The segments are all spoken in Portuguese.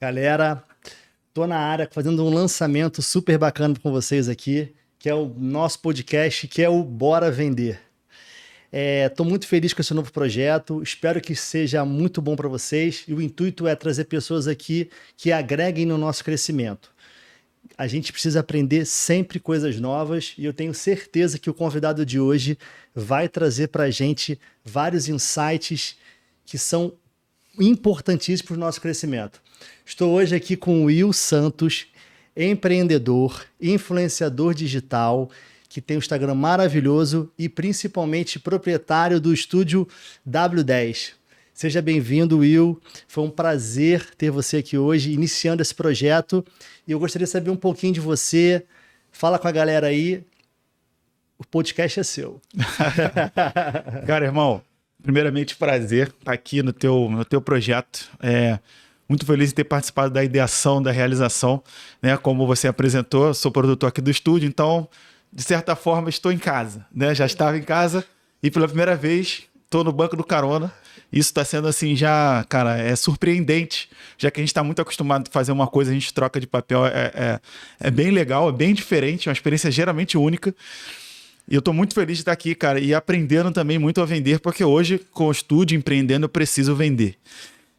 Galera, tô na área fazendo um lançamento super bacana com vocês aqui, que é o nosso podcast, que é o Bora Vender. Tô muito feliz com esse novo projeto, espero que seja muito bom para vocês e o intuito é trazer pessoas aqui que agreguem no nosso crescimento. A gente precisa aprender sempre coisas novas e eu tenho certeza que o convidado de hoje vai trazer para a gente vários insights que são importantíssimos para o nosso crescimento. Estou hoje aqui com o Will Santos, empreendedor, influenciador digital, que tem um Instagram maravilhoso e principalmente proprietário do estúdio W10. Seja bem-vindo, Will. Foi um prazer ter você aqui hoje, iniciando esse projeto. E eu gostaria de saber um pouquinho de você. Fala com a galera aí. O podcast é seu. Cara, irmão, primeiramente prazer estar aqui no teu projeto. Muito feliz em ter participado da ideação, da realização, né? Como você apresentou, eu sou produtor aqui do estúdio, então, de certa forma, estou em casa, né? Já estava em casa e pela primeira vez estou no banco do carona. Isso está sendo assim já, cara, é surpreendente, já que a gente está muito acostumado a fazer uma coisa, a gente troca de papel, é bem legal, é bem diferente, é uma experiência geralmente única. E eu estou muito feliz de estar aqui, cara, e aprendendo também muito a vender, porque hoje, com o estúdio, empreendendo, eu preciso vender.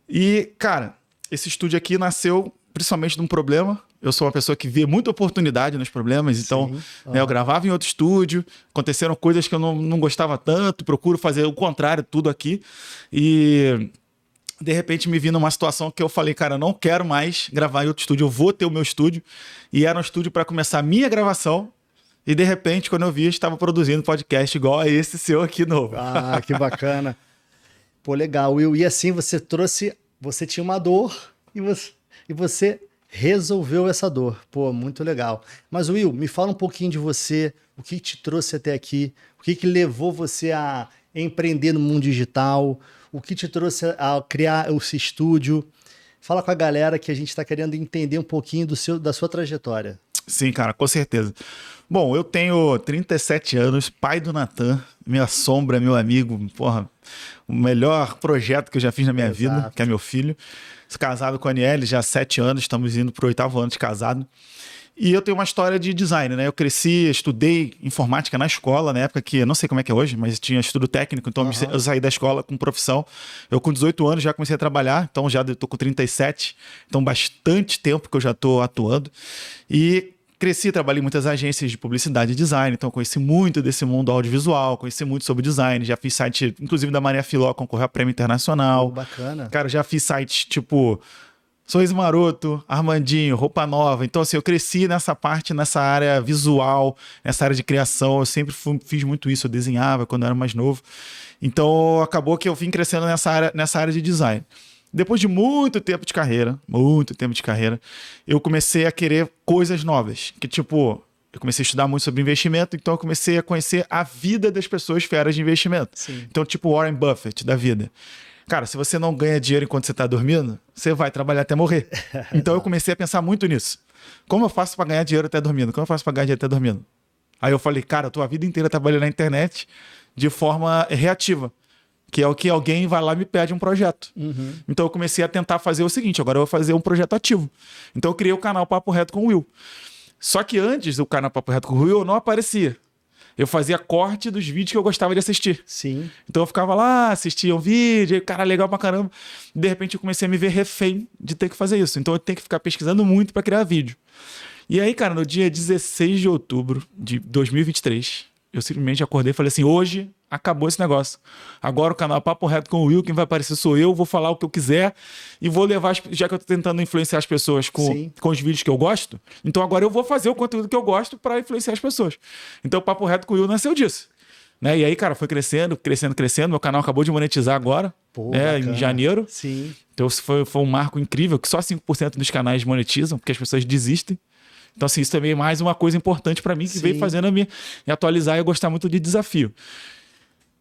E, cara, esse estúdio aqui nasceu principalmente de um problema. Eu sou uma pessoa que vê muita oportunidade nos problemas, então né, eu gravava em outro estúdio, aconteceram coisas que eu não gostava tanto, procuro fazer o contrário, tudo aqui. E de repente me vi numa situação que eu falei, cara, eu não quero mais gravar em outro estúdio, eu vou ter o meu estúdio. E era um estúdio para começar a minha gravação. E de repente, quando eu vi, eu estava produzindo podcast igual a esse seu aqui novo. Ah, que bacana. Pô, legal, Will. E assim você tinha uma dor e você resolveu essa dor. Pô, muito legal. Mas, Will, me fala um pouquinho de você, o que te trouxe até aqui, o que levou você a empreender no mundo digital, o que te trouxe a criar esse estúdio. Fala com a galera que a gente está querendo entender um pouquinho da sua trajetória. Sim, cara, com certeza. Bom, eu tenho 37 anos, pai do Natan, minha sombra, meu amigo, porra, o melhor projeto que eu já fiz na minha vida, que é meu filho. Sou casado com a Aniele já há 7 anos, estamos indo para o 8º ano de casado. E eu tenho uma história de design, né? Eu cresci, estudei informática na escola, na época que, eu não sei como é que é hoje, mas tinha estudo técnico, então eu saí da escola com profissão. Eu com 18 anos já comecei a trabalhar, então já estou com 37, então bastante tempo que eu já estou atuando. E cresci, trabalhei em muitas agências de publicidade e design, então conheci muito desse mundo audiovisual, conheci muito sobre design, já fiz site, inclusive da Maria Filó, concorreu a prêmio internacional. Bacana. Cara, já fiz sites tipo Sorriso Maroto, Armandinho, Roupa Nova. Então, assim, eu cresci nessa parte, nessa área visual, nessa área de criação. Eu sempre fiz muito isso, eu desenhava quando eu era mais novo. Então, acabou que eu vim crescendo nessa área de design. Depois de muito tempo de carreira, eu comecei a querer coisas novas. Que tipo, eu comecei a estudar muito sobre investimento, então eu comecei a conhecer a vida das pessoas feras de investimento. Sim. Então, tipo Warren Buffett da vida. Cara, se você não ganha dinheiro enquanto você está dormindo, você vai trabalhar até morrer. Então eu comecei a pensar muito nisso. Como eu faço para ganhar dinheiro até dormindo? Como eu faço para ganhar dinheiro até dormindo? Aí eu falei, cara, eu tô a vida inteira trabalhando na internet de forma reativa. Que é o que alguém vai lá e me pede um projeto. Então eu comecei a tentar fazer o seguinte, agora eu vou fazer um projeto ativo. Então eu criei o canal Papo Reto com o Will. Só que antes do canal Papo Reto com o Will, eu não aparecia. Eu fazia corte dos vídeos que eu gostava de assistir. Sim. Então eu ficava lá, assistia um vídeo, cara, legal pra caramba. De repente eu comecei a me ver refém de ter que fazer isso. Então eu tenho que ficar pesquisando muito pra criar vídeo. E aí, cara, no dia 16 de outubro de 2023, eu simplesmente acordei e falei assim, hoje acabou esse negócio. Agora o canal Papo Reto com o Will, quem vai aparecer sou eu, vou falar o que eu quiser e vou levar, já que eu tô tentando influenciar as pessoas com os vídeos que eu gosto, então agora eu vou fazer o conteúdo que eu gosto para influenciar as pessoas. Então o Papo Reto com o Will nasceu disso. Né? E aí, cara, foi crescendo. Meu canal acabou de monetizar agora, né, em janeiro. Sim. Então foi um marco incrível, que só 5% dos canais monetizam, porque as pessoas desistem. Então, assim, isso também é mais uma coisa importante para mim, que veio fazendo me atualizar e eu gostar muito de desafio.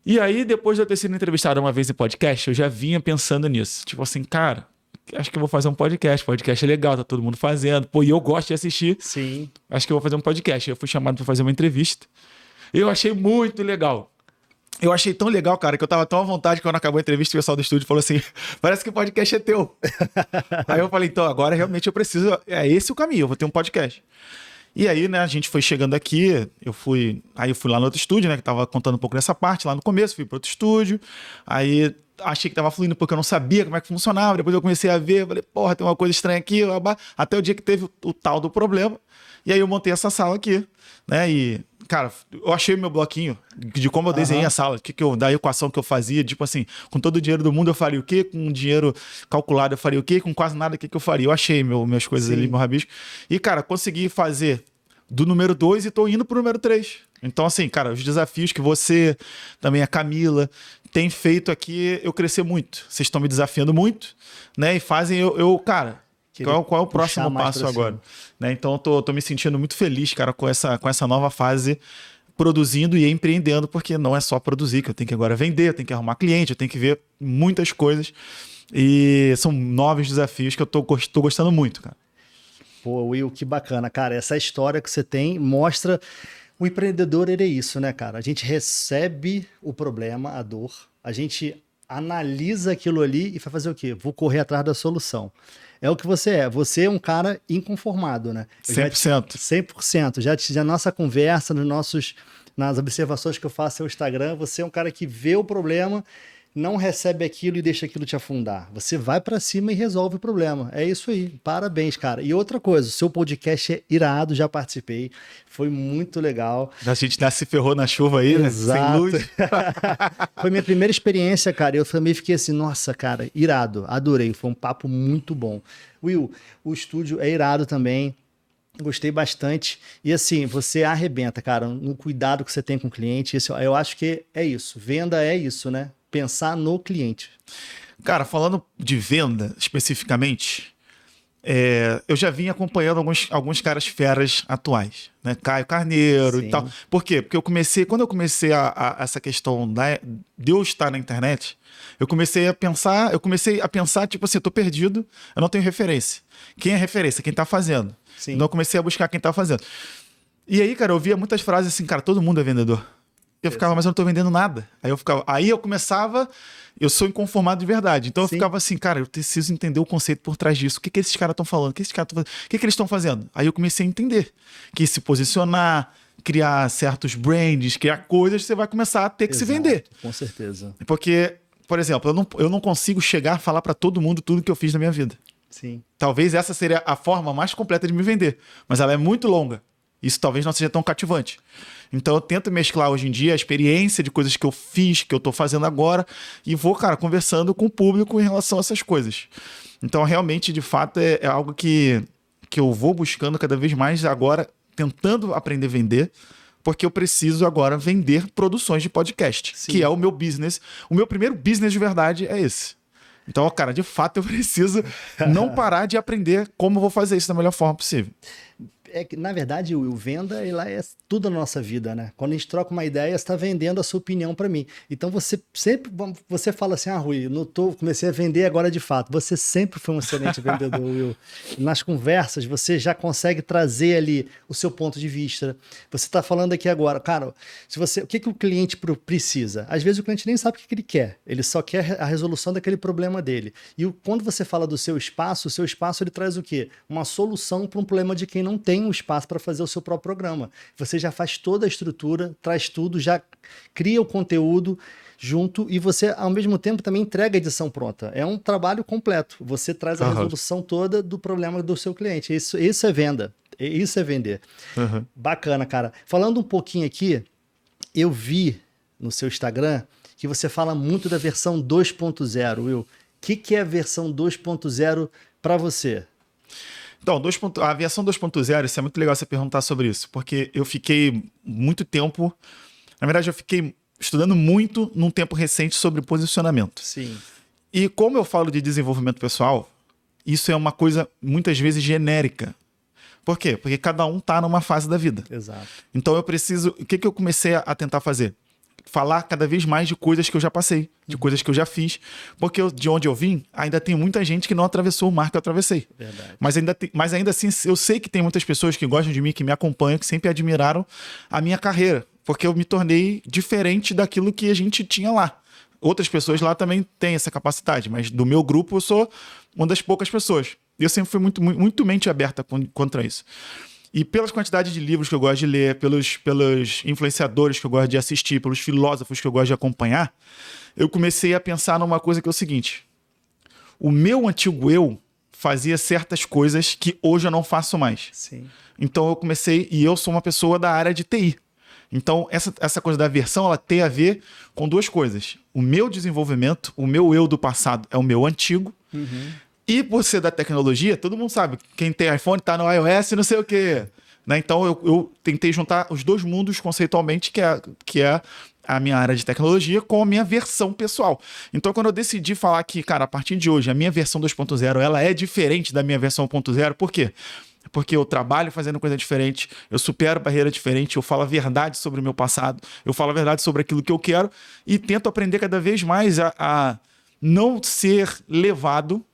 E aí, depois de eu ter sido entrevistado uma vez em podcast, eu já vinha pensando nisso. Tipo assim, cara, acho que eu vou fazer um podcast. Podcast é legal, tá todo mundo fazendo. Pô, e eu gosto de assistir. Sim. Acho que eu vou fazer um podcast. Eu fui chamado para fazer uma entrevista. Eu achei muito legal. Eu achei tão legal, cara, que eu tava tão à vontade que quando acabou a entrevista, o pessoal do estúdio falou assim, parece que o podcast é teu. Aí eu falei, então, agora realmente eu preciso, é esse o caminho, eu vou ter um podcast. E aí, né, a gente foi chegando aqui, eu fui lá no outro estúdio, né, que tava contando um pouco dessa parte, lá no começo, fui pro outro estúdio, aí achei que tava fluindo porque eu não sabia como é que funcionava, depois eu comecei a ver, falei, porra, tem uma coisa estranha aqui, até o dia que teve o tal do problema, e aí eu montei essa sala aqui, né, e, cara, eu achei meu bloquinho de como eu desenhei a sala, da equação que eu fazia, tipo assim, com todo o dinheiro do mundo eu faria o quê? Com dinheiro calculado eu faria o quê? Com quase nada, o que eu faria? Eu achei minhas coisas ali, meu rabisco. E, cara, consegui fazer do número 2 e tô indo pro número 3. Então, assim, cara, os desafios que você, também a Camila, tem feito aqui, eu crescer muito. Vocês estão me desafiando muito, né? E fazem cara... Qual é o próximo passo agora? Né? Então, eu tô me sentindo muito feliz, cara, com essa nova fase produzindo e empreendendo, porque não é só produzir, que eu tenho que agora vender, eu tenho que arrumar cliente, eu tenho que ver muitas coisas. E são novos desafios que eu tô gostando muito, cara. Pô, Will, que bacana, cara. Essa história que você tem mostra... O empreendedor, ele é isso, né, cara? A gente recebe o problema, a dor, a gente analisa aquilo ali e vai fazer o quê? Vou correr atrás da solução. É o que você é. Você é um cara inconformado, né? 100%. 100%. Já nossa conversa, nas observações que eu faço no Instagram, você é um cara que vê o problema, não recebe aquilo e deixa aquilo te afundar. Você vai pra cima e resolve o problema. É isso aí. Parabéns, cara. E outra coisa, o seu podcast é irado, já participei. Foi muito legal. A gente se ferrou na chuva aí, exato, né? Sem luz. Foi minha primeira experiência, cara. Eu também fiquei assim, nossa, cara, irado. Adorei. Foi um papo muito bom. Will, o estúdio é irado também. Gostei bastante. E assim, você arrebenta, cara, no cuidado que você tem com o cliente. Eu acho que é isso. Venda é isso, né? Pensar no cliente. Cara, falando de venda especificamente, eu já vim acompanhando alguns caras feras atuais, né? Caio Carneiro. Sim. E tal. Por quê? Porque quando eu comecei essa questão de eu estar na internet, eu comecei a pensar, tipo assim, eu tô perdido, eu não tenho referência. Quem é referência? Quem tá fazendo. Sim. Então eu comecei a buscar quem tá fazendo. E aí, cara, eu via muitas frases assim, cara, todo mundo é vendedor. Eu ficava, mas eu não tô vendendo nada. Aí eu começava, eu sou inconformado de verdade. Então eu ficava assim, cara, eu preciso entender o conceito por trás disso. O que esses caras estão falando? O que eles estão fazendo? Aí eu comecei a entender que se posicionar, criar certos brands, criar coisas, você vai começar a ter que se vender. Com certeza. Porque, por exemplo, eu não consigo chegar a falar para todo mundo tudo que eu fiz na minha vida. Sim. Talvez essa seria a forma mais completa de me vender, mas ela é muito longa. Isso talvez não seja tão cativante. Então eu tento mesclar hoje em dia a experiência de coisas que eu fiz, que eu tô fazendo agora, e vou, cara, conversando com o público em relação a essas coisas. Então realmente, de fato, é algo que eu vou buscando cada vez mais agora, tentando aprender a vender, porque eu preciso agora vender produções de podcast, Sim. que é o meu business. O meu primeiro business de verdade é esse. Então, cara, de fato eu preciso não parar de aprender como eu vou fazer isso da melhor forma possível. Na verdade, o venda ela é tudo na nossa vida, né? Quando a gente troca uma ideia, você está vendendo a sua opinião para mim. Então você fala assim, Rui, comecei a vender agora de fato. Você sempre foi um excelente vendedor, Will. Nas conversas, você já consegue trazer ali o seu ponto de vista. Você está falando aqui agora, cara, o que o cliente precisa? Às vezes o cliente nem sabe o que ele quer. Ele só quer a resolução daquele problema dele. E quando você fala do seu espaço, o seu espaço ele traz o quê? Uma solução para um problema de quem não tem um espaço para fazer o seu próprio programa. Você já faz toda a estrutura, traz tudo, já cria o conteúdo junto e você, ao mesmo tempo, também entrega a edição pronta. É um trabalho completo. Você traz a resolução toda do problema do seu cliente. Isso é venda. Isso é vender. Bacana, cara. Falando um pouquinho aqui, eu vi no seu Instagram que você fala muito da versão 2.0, Will. O que é a versão 2.0 para você? Então, a versão 2.0, isso é muito legal você perguntar sobre isso, porque eu fiquei muito tempo... Na verdade, eu fiquei estudando muito num tempo recente sobre posicionamento. Sim. E como eu falo de desenvolvimento pessoal, isso é uma coisa muitas vezes genérica. Por quê? Porque cada um está numa fase da vida. Exato. Então eu preciso... O que eu comecei a tentar fazer? falar cada vez mais de coisas que eu já passei, de coisas que eu já fiz, porque de onde eu vim, ainda tem muita gente que não atravessou o mar que eu atravessei. Verdade. Mas ainda assim, eu sei que tem muitas pessoas que gostam de mim, que me acompanham, que sempre admiraram a minha carreira, porque eu me tornei diferente daquilo que a gente tinha lá. Outras pessoas lá também têm essa capacidade, mas do meu grupo eu sou uma das poucas pessoas. E eu sempre fui muito mente aberta contra isso. E pelas quantidades de livros que eu gosto de ler, pelos influenciadores que eu gosto de assistir, pelos filósofos que eu gosto de acompanhar, eu comecei a pensar numa coisa que é o seguinte: o meu antigo eu fazia certas coisas que hoje eu não faço mais. Sim. Então eu comecei, e eu sou uma pessoa da área de TI. Então essa coisa da versão, ela tem a ver com duas coisas. O meu desenvolvimento, o meu eu do passado é o meu antigo. E por ser da tecnologia, todo mundo sabe, quem tem iPhone tá no iOS e não sei o quê. Né? Então eu tentei juntar os dois mundos conceitualmente, que é a minha área de tecnologia com a minha versão pessoal. Então quando eu decidi falar que, cara, a partir de hoje, a minha versão 2.0 ela é diferente da minha versão 1.0, por quê? Porque eu trabalho fazendo coisa diferente, eu supero barreira diferente, eu falo a verdade sobre o meu passado, eu falo a verdade sobre aquilo que eu quero e tento aprender cada vez mais a não ser levado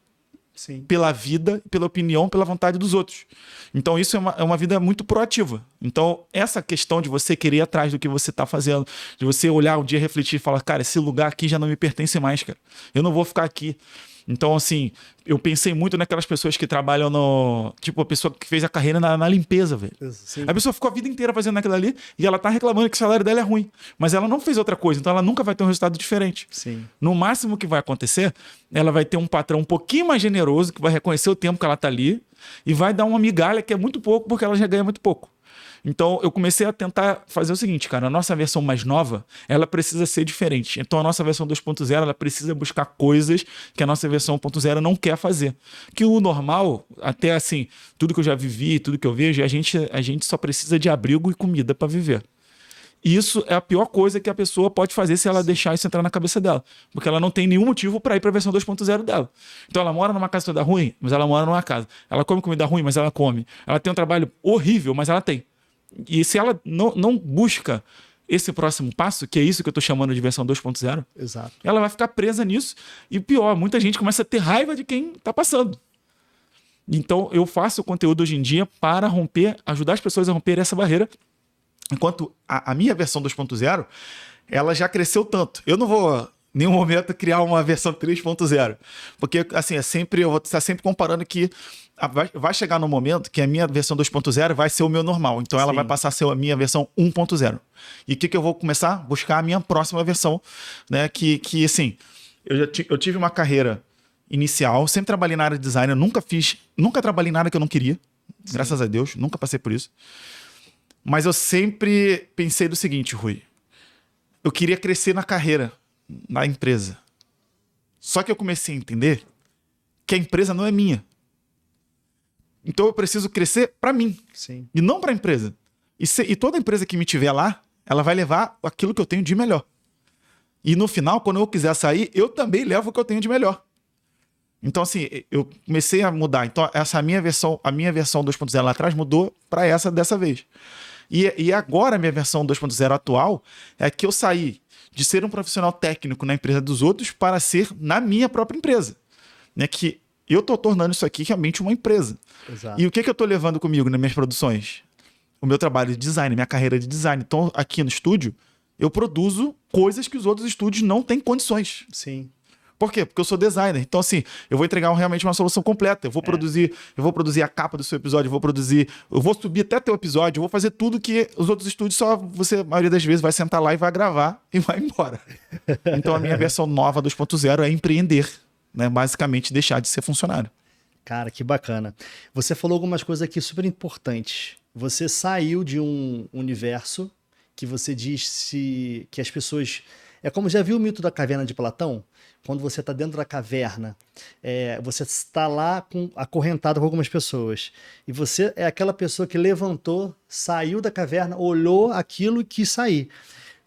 pela vida, pela opinião, pela vontade dos outros. Então isso é uma vida muito proativa. Então essa questão de você querer ir atrás do que você está fazendo, de você olhar um dia, refletir e falar, cara, esse lugar aqui já não me pertence mais, cara. Eu não vou ficar aqui. Então, assim, eu pensei muito naquelas pessoas que trabalham no... Tipo, a pessoa que fez a carreira na limpeza, velho. Sim. A pessoa ficou a vida inteira fazendo aquilo ali e ela tá reclamando que o salário dela é ruim. Mas ela não fez outra coisa, então ela nunca vai ter um resultado diferente. Sim. No máximo que vai acontecer, ela vai ter um patrão um pouquinho mais generoso, que vai reconhecer o tempo que ela tá ali e vai dar uma migalha que é muito pouco, porque ela já ganha muito pouco. Então, eu comecei a tentar fazer o seguinte, cara, a nossa versão mais nova, ela precisa ser diferente. Então, a nossa versão 2.0, ela precisa buscar coisas que a nossa versão 1.0 não quer fazer. Que o normal, até assim, tudo que eu já vivi, tudo que eu vejo, a gente só precisa de abrigo e comida para viver. Isso é a pior coisa que a pessoa pode fazer se ela deixar isso entrar na cabeça dela. Porque ela não tem nenhum motivo para ir para a versão 2.0 dela. Então ela mora numa casa toda ruim, mas ela mora numa casa. Ela come comida ruim, mas ela come. Ela tem um trabalho horrível, mas ela tem. E se ela não busca esse próximo passo, que é isso que eu estou chamando de versão 2.0, Exato. ela vai ficar presa nisso. E pior, muita gente começa a ter raiva de quem está passando. Então eu faço conteúdo hoje em dia para ajudar as pessoas a romper essa barreira. Enquanto a minha versão 2.0, ela já cresceu tanto. Eu não vou em nenhum momento criar uma versão 3.0. Porque assim, eu vou estar sempre comparando que vai chegar no momento que a minha versão 2.0 vai ser o meu normal. Então ela vai passar a ser a minha versão 1.0. E o que eu vou começar? Buscar a minha próxima versão. Né? Que assim, eu tive uma carreira inicial, sempre trabalhei na área de design, eu nunca trabalhei em nada que eu não queria. Graças a Deus, nunca passei por isso. Mas eu sempre pensei do seguinte, Rui. Eu queria crescer na carreira, na empresa. Só que eu comecei a entender que a empresa não é minha. Então eu preciso crescer para mim. Sim. E não para a empresa. E toda empresa que me tiver lá, ela vai levar aquilo que eu tenho de melhor. E no final, quando eu quiser sair, eu também levo o que eu tenho de melhor. Então, assim, eu comecei a mudar. Então, a minha versão 2.0 lá atrás mudou para essa dessa vez. E agora a minha versão 2.0 atual é que eu saí de ser um profissional técnico na empresa dos outros para ser na minha própria empresa. Né? Que eu estou tornando isso aqui realmente uma empresa. Exato. E o que eu estou levando comigo nas minhas produções? O meu trabalho de design, minha carreira de design. Então, aqui no estúdio, eu produzo coisas que os outros estúdios não têm condições. Sim. Por quê? Porque eu sou designer. Então, assim, eu vou entregar realmente uma solução completa. Eu vou produzir a capa do seu episódio, eu vou subir até teu episódio, eu vou fazer tudo que os outros estúdios a maioria das vezes, vai sentar lá e vai gravar e vai embora. Então, a minha versão nova 2.0 é empreender, né? Basicamente, deixar de ser funcionário. Cara, que bacana. Você falou algumas coisas aqui super importantes. Você saiu de um universo que você disse que as pessoas... É como já viu o mito da caverna de Platão? Quando você está dentro da caverna, você está lá acorrentado com algumas pessoas. E você é aquela pessoa que levantou, saiu da caverna, olhou aquilo e quis sair.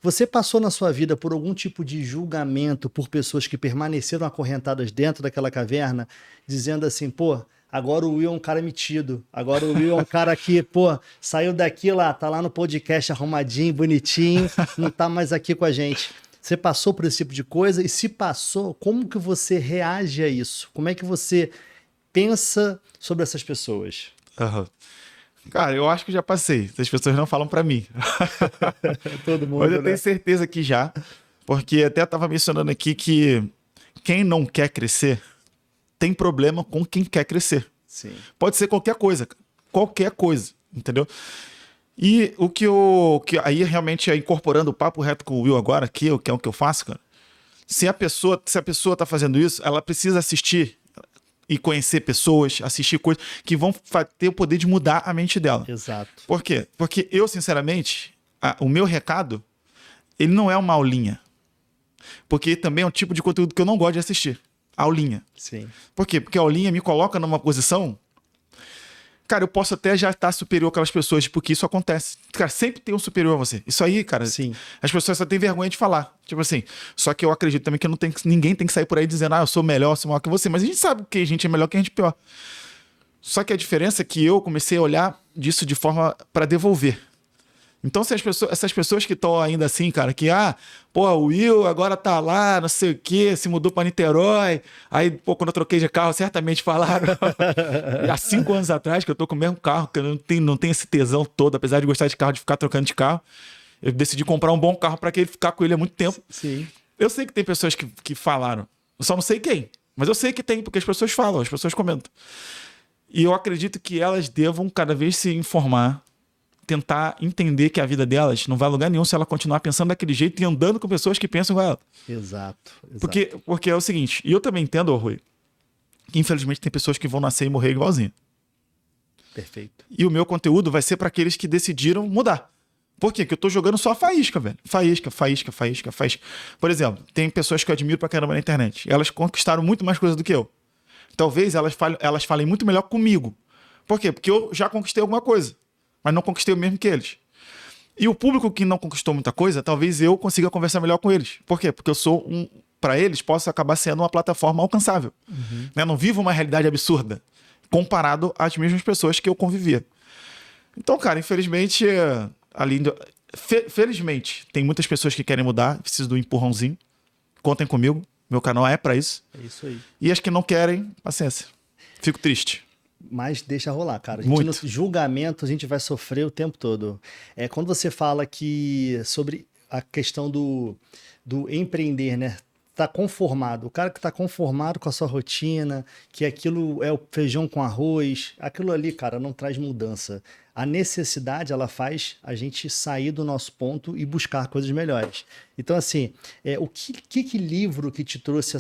Você passou na sua vida por algum tipo de julgamento por pessoas que permaneceram acorrentadas dentro daquela caverna, dizendo assim, pô, Agora o Will é um cara metido. Agora o Will é um cara que, pô, saiu daqui lá, tá lá no podcast arrumadinho, bonitinho, não tá mais aqui com a gente. Você passou por esse tipo de coisa? E se passou, como que você reage a isso? Como é que você pensa sobre essas pessoas? Aham. Cara, eu acho que já passei. As pessoas não falam pra mim. Todo mundo, Mas eu né? tenho certeza que já. Porque até tava mencionando aqui que quem não quer crescer tem problema com quem quer crescer. Sim. Pode ser qualquer coisa, cara. Qualquer coisa, entendeu? E o que aí realmente é incorporando o papo reto com o Will agora, que é o que eu faço, cara. Se a pessoa tá fazendo isso, ela precisa assistir e conhecer pessoas, assistir coisas que vão ter o poder de mudar a mente dela. Exato. Por quê? Porque eu, sinceramente, o meu recado, ele não é uma aulinha. Porque também é um tipo de conteúdo que eu não gosto de assistir. Aulinha. Sim. Por quê? Porque a aulinha me coloca numa posição... Cara, eu posso até já estar superior àquelas pessoas, porque isso acontece. Cara, sempre tem um superior a você. Isso aí, cara, Sim. as pessoas só têm vergonha de falar. Tipo assim, só que eu acredito também que ninguém tem que sair por aí dizendo, eu sou melhor, sou maior que você. Mas a gente sabe que a gente é melhor que a gente pior. Só que a diferença é que eu comecei a olhar disso de forma para devolver. Então, se essas pessoas que estão ainda assim, cara, que, o Will agora tá lá, não sei o quê, se mudou para Niterói, aí, quando eu troquei de carro, certamente falaram, há 5 anos atrás, que eu tô com o mesmo carro, que eu não tenho esse tesão todo, apesar de gostar de carro, de ficar trocando de carro, eu decidi comprar um bom carro para que ele ficar com ele há muito tempo. Sim. Eu sei que tem pessoas que falaram, eu só não sei quem, mas eu sei que tem, porque as pessoas falam, as pessoas comentam. E eu acredito que elas devam cada vez se informar, tentar entender que a vida delas não vai a lugar nenhum se ela continuar pensando daquele jeito e andando com pessoas que pensam igual ela. Exato. Porque é o seguinte, e eu também entendo, Rui, que infelizmente tem pessoas que vão nascer e morrer igualzinho. Perfeito. E o meu conteúdo vai ser para aqueles que decidiram mudar. Por quê? Porque eu tô jogando só faísca, velho. Faísca. Por exemplo, tem pessoas que eu admiro pra caramba na internet. Elas conquistaram muito mais coisas do que eu. Talvez elas falem muito melhor comigo. Por quê? Porque eu já conquistei alguma coisa, mas não conquistei o mesmo que eles. E o público que não conquistou muita coisa, talvez eu consiga conversar melhor com eles. Por quê? Porque eu sou para eles, posso acabar sendo uma plataforma alcançável. Né? Não vivo uma realidade absurda comparado às mesmas pessoas que eu convivia. Então, cara, infelizmente, felizmente, tem muitas pessoas que querem mudar, precisam do empurrãozinho. Contem comigo, meu canal é para isso. É isso aí. E as que não querem, paciência. Fico triste. Mas deixa rolar, cara. Muito. No julgamento a gente vai sofrer o tempo todo. Quando você fala que sobre a questão do empreender, né? Tá conformado. O cara que tá conformado com a sua rotina, que aquilo é o feijão com arroz, aquilo ali, cara, não traz mudança. A necessidade, ela faz a gente sair do nosso ponto e buscar coisas melhores. Então, assim, o que livro que te trouxe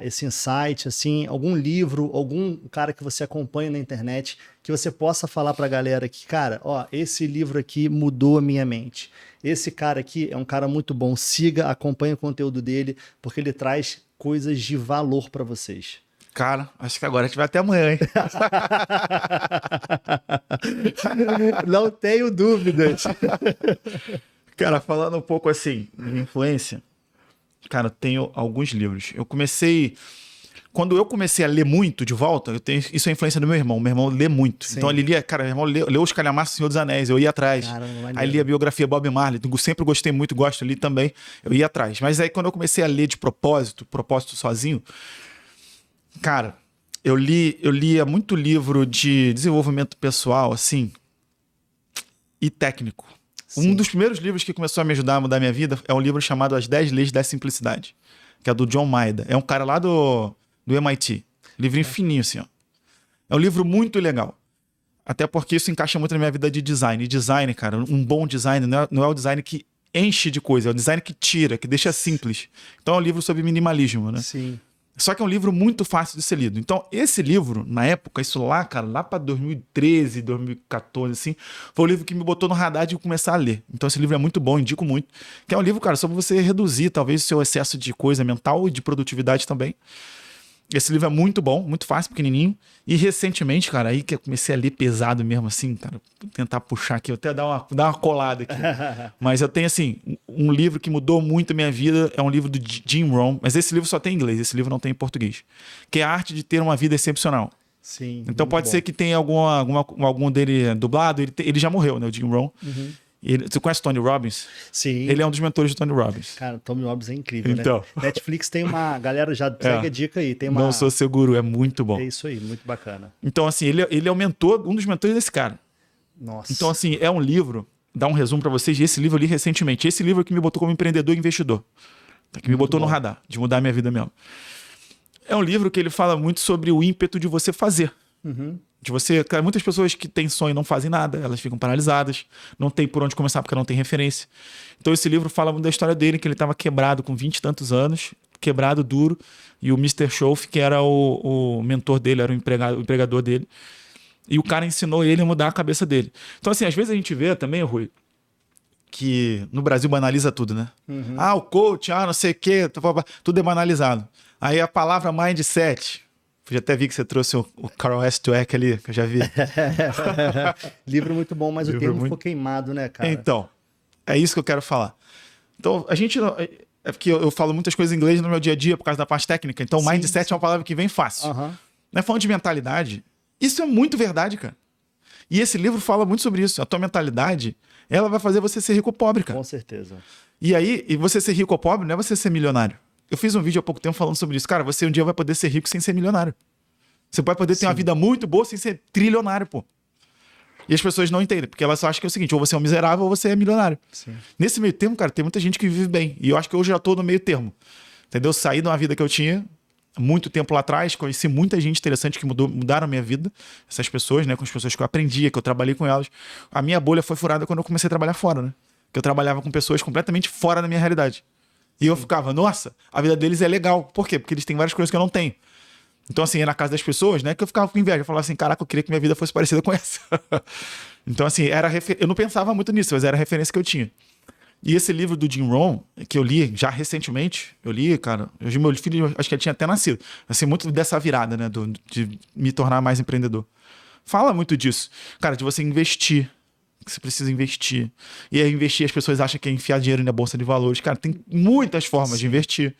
esse insight, assim, algum livro, algum cara que você acompanha na internet, que você possa falar pra galera que, cara, esse livro aqui mudou a minha mente. Esse cara aqui é um cara muito bom, siga, acompanhe o conteúdo dele, porque ele traz coisas de valor pra vocês. Cara, acho que agora a gente vai até amanhã, hein? Não tenho dúvidas. Cara, falando um pouco assim, de influência, cara, eu tenho alguns livros. Quando eu comecei a ler muito de volta, isso é influência do meu irmão. Meu irmão lê muito. Sim. Então ele lia, cara, meu irmão leu Os Calhamaços do Senhor dos Anéis, eu ia atrás. Caramba, aí lia a biografia Bob Marley, sempre gostei muito, gosto ali também, eu ia atrás. Mas aí quando eu comecei a ler de propósito sozinho, cara, eu lia muito livro de desenvolvimento pessoal, assim, e técnico. Sim. Um dos primeiros livros que começou a me ajudar a mudar a minha vida é um livro chamado As 10 Leis da Simplicidade, que é do John Maeda. É um cara lá do MIT. Livrinho fininho, assim, ó. É um livro muito legal. Até porque isso encaixa muito na minha vida de design. E design, cara, um bom design não é o design que enche de coisa, é o design que tira, que deixa simples. Então é um livro sobre minimalismo, né? Sim. Só que é um livro muito fácil de ser lido. Então, esse livro, na época, isso lá, cara, lá pra 2013, 2014, assim, foi o livro que me botou no radar de começar a ler. Então, esse livro é muito bom, indico muito. Que é um livro, cara, sobre você reduzir, talvez, o seu excesso de coisa mental e de produtividade também. Esse livro é muito bom, muito fácil, pequenininho. E recentemente, cara, aí que eu comecei a ler pesado mesmo, assim, cara, vou tentar puxar aqui, até dar uma colada aqui. Mas eu tenho, assim, um livro que mudou muito a minha vida, é um livro do Jim Rohn, mas esse livro só tem em inglês, esse livro não tem em português. Que é A Arte de Ter uma Vida Excepcional. Sim. Então pode ser que tenha algum dele dublado, ele já morreu, né? O Jim Rohn. Você conhece o Tony Robbins? Sim. Ele é um dos mentores do Tony Robbins. Cara, Tony Robbins é incrível, Então. né? Netflix tem uma... Galera, já segue a dica aí. Tem uma... Não Sou Seu Guru, é muito bom. É isso aí, muito bacana. Então, assim, ele é o mentor, um dos mentores desse cara. Nossa. Então, assim, é um livro, dá um resumo pra vocês, esse livro eu li recentemente. Esse livro que me botou como empreendedor e investidor. Que me botou no radar, de mudar a minha vida mesmo. É um livro que ele fala muito sobre o ímpeto de você fazer. De você, cara, muitas pessoas que têm sonho não fazem nada, elas ficam paralisadas, não tem por onde começar porque não tem referência. Então esse livro fala muito da história dele, que ele estava quebrado com 20 e tantos anos, quebrado, duro, e o Mr. Schoaf, que era o mentor dele, era o empregador dele, e o cara ensinou ele a mudar a cabeça dele. Então assim, às vezes a gente vê também, Rui, que no Brasil banaliza tudo, né? O coach, não sei o quê, tudo é banalizado. Aí a palavra mindset... Eu já até vi que você trouxe o Carl S. Dweck ali, que eu já vi. Livro muito bom, mas o termo ficou queimado, né, cara? Então, é isso que eu quero falar. Então, a gente... É porque eu falo muitas coisas em inglês no meu dia a dia por causa da parte técnica. Então, mindset é uma palavra que vem fácil. Né? Falando de mentalidade, isso é muito verdade, cara. E esse livro fala muito sobre isso. A tua mentalidade, ela vai fazer você ser rico ou pobre, cara. Com certeza. E aí, você ser rico ou pobre não é você ser milionário. Eu fiz um vídeo há pouco tempo falando sobre isso. Cara, você um dia vai poder ser rico sem ser milionário. Você vai poder ter uma vida muito boa sem ser trilionário, pô. E as pessoas não entendem, porque elas só acham que é o seguinte, ou você é um miserável ou você é milionário. Sim. Nesse meio termo, cara, tem muita gente que vive bem. E eu acho que hoje eu já tô no meio termo. Entendeu? Saí de uma vida que eu tinha muito tempo lá atrás, conheci muita gente interessante que mudaram a minha vida. Essas pessoas, né? Com as pessoas que eu aprendia, que eu trabalhei com elas. A minha bolha foi furada quando eu comecei a trabalhar fora, né? Que eu trabalhava com pessoas completamente fora da minha realidade. E eu ficava, nossa, a vida deles é legal. Por quê? Porque eles têm várias coisas que eu não tenho. Então, assim, é na casa das pessoas, né? Que eu ficava com inveja. Eu falava assim, caraca, eu queria que minha vida fosse parecida com essa. Então, assim, eu não pensava muito nisso, mas era a referência que eu tinha. E esse livro do Jim Rohn, que eu li já recentemente, cara, hoje meu filho, acho que ele tinha até nascido. Assim, muito dessa virada, né? De me tornar mais empreendedor. Fala muito disso. Cara, de você investir. Que você precisa investir. E aí investir, as pessoas acham que é enfiar dinheiro na bolsa de valores. Cara, tem muitas formas de investir.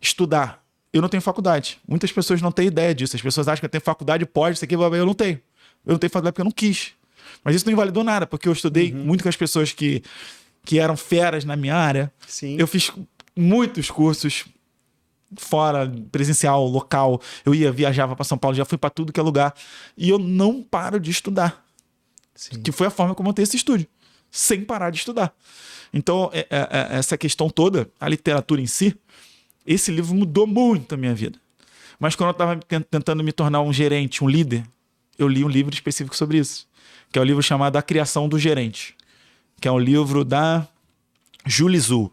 Estudar. Eu não tenho faculdade. Muitas pessoas não têm ideia disso. As pessoas acham que eu tenho faculdade, pode, isso aqui, eu não tenho. Eu não tenho faculdade porque eu não quis. Mas isso não invalidou nada, porque eu estudei muito com as pessoas que eram feras na minha área. Sim. Eu fiz muitos cursos fora, presencial, local. Eu viajava para São Paulo, já fui para tudo que é lugar. E eu não paro de estudar. Sim. Que foi a forma como eu montei esse estúdio. Sem parar de estudar. Então, essa questão toda, a literatura em si, esse livro mudou muito a minha vida. Mas quando eu estava tentando me tornar um gerente, um líder, eu li um livro específico sobre isso. Que é o livro chamado A Criação do Gerente. Que é um livro da Julie Zhu.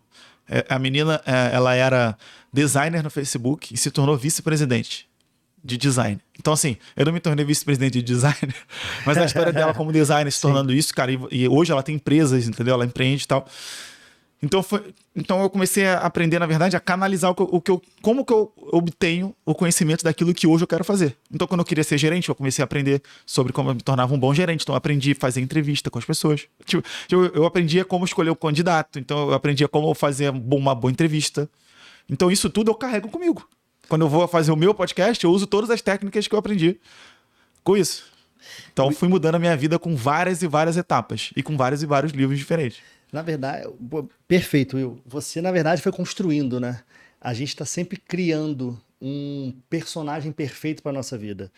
A menina, ela era designer no Facebook e se tornou vice-presidente de design. Então, assim, eu não me tornei vice-presidente de design, mas a história dela como designer se tornando isso, cara, e hoje ela tem empresas, entendeu? Ela empreende e tal. Então eu comecei a aprender, na verdade, a canalizar como que eu obtenho o conhecimento daquilo que hoje eu quero fazer. Então, quando eu queria ser gerente, eu comecei a aprender sobre como eu me tornava um bom gerente. Então, eu aprendi a fazer entrevista com as pessoas. Eu aprendia como escolher o candidato. Então, eu aprendia como fazer uma boa entrevista. Então, isso tudo eu carrego comigo. Quando eu vou fazer o meu podcast, eu uso todas as técnicas que eu aprendi com isso. Então, fui mudando a minha vida com várias e várias etapas. E com vários e vários livros diferentes. Na verdade, perfeito, Will. Você, na verdade, foi construindo, né? A gente está sempre criando um personagem perfeito para nossa vida.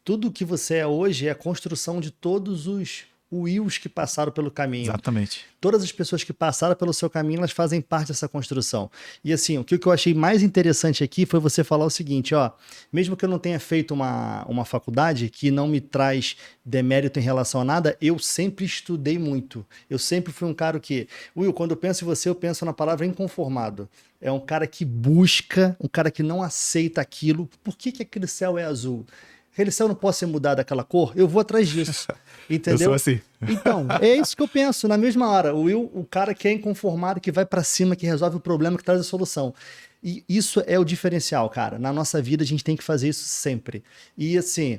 Tudo que você é hoje é a construção de todos os Wills que passaram pelo caminho. Exatamente. Todas as pessoas que passaram pelo seu caminho, elas fazem parte dessa construção. E assim, o que eu achei mais interessante aqui foi você falar o seguinte, ó, mesmo que eu não tenha feito uma faculdade que não me traz demérito em relação a nada, eu sempre estudei muito. Eu sempre fui um cara que... Will, quando eu penso em você, eu penso na palavra inconformado. É um cara que busca, um cara que não aceita aquilo. Por que aquele céu é azul? Aquele céu não pode ser mudado daquela cor? Eu vou atrás disso. Entendeu? Eu sou assim. Então, é isso que eu penso. Na mesma hora, o Will, o cara que é inconformado, que vai pra cima, que resolve o problema, que traz a solução. E isso é o diferencial, cara. Na nossa vida, a gente tem que fazer isso sempre. E assim,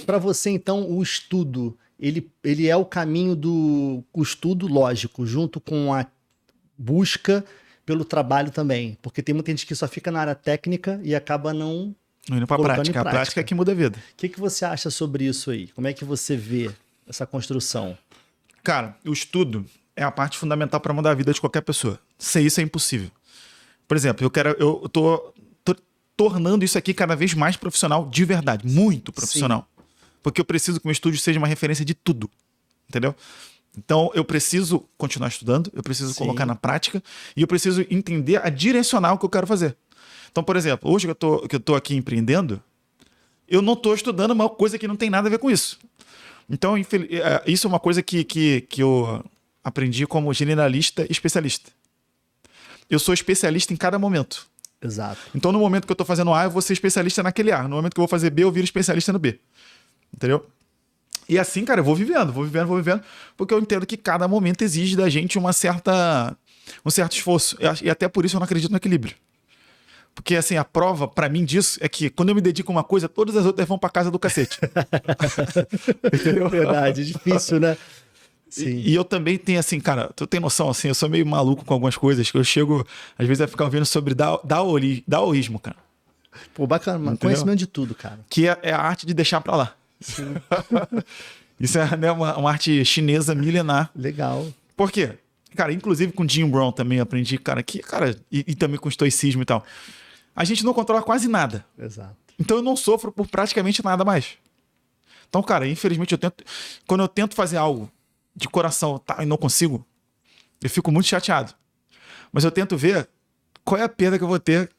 para você, então, o estudo, ele é o caminho do o estudo lógico, junto com a busca pelo trabalho também. Porque tem muita gente que só fica na área técnica e acaba não Indo pra colocando prática. em A prática é que muda a vida. O que você acha sobre isso aí? Como é que você vê essa construção? Cara, o estudo é a parte fundamental para mudar a vida de qualquer pessoa. Sem isso é impossível. Por exemplo, eu tô tornando isso aqui cada vez mais profissional de verdade. Muito profissional. Sim. Porque eu preciso que o meu estúdio seja uma referência de tudo. Entendeu? Então, eu preciso continuar estudando, eu preciso colocar na prática e eu preciso entender a direcional que eu quero fazer. Então, por exemplo, hoje que eu tô aqui empreendendo, eu não estou estudando uma coisa que não tem nada a ver com isso. Então, isso é uma coisa que eu aprendi como generalista e especialista. Eu sou especialista em cada momento. Exato. Então, no momento que eu estou fazendo A, eu vou ser especialista naquele A. No momento que eu vou fazer B, eu viro especialista no B. Entendeu? E assim, cara, eu vou vivendo, porque eu entendo que cada momento exige da gente um certo esforço. E até por isso eu não acredito no equilíbrio. Porque, assim, a prova, pra mim, disso é que quando eu me dedico a uma coisa, todas as outras vão pra casa do cacete. Entendeu? Verdade, é difícil, né? Sim. E eu também tenho, assim, cara, tu tem noção, assim, eu sou meio maluco com algumas coisas, que eu chego, às vezes, a ficar ouvindo sobre daoísmo, cara. Pô, bacana, mano. Conhecimento de tudo, cara. Que é a arte de deixar pra lá. Sim. Isso é, né, uma arte chinesa milenar. Legal. Por quê? Cara, inclusive com Jim Brown também aprendi, cara, e também com estoicismo e tal. A gente não controla quase nada. Exato. Então eu não sofro por praticamente nada mais. Então, cara, infelizmente quando eu tento fazer algo de coração, tá, e não consigo, eu fico muito chateado. Mas eu tento ver qual é a perda que eu vou ter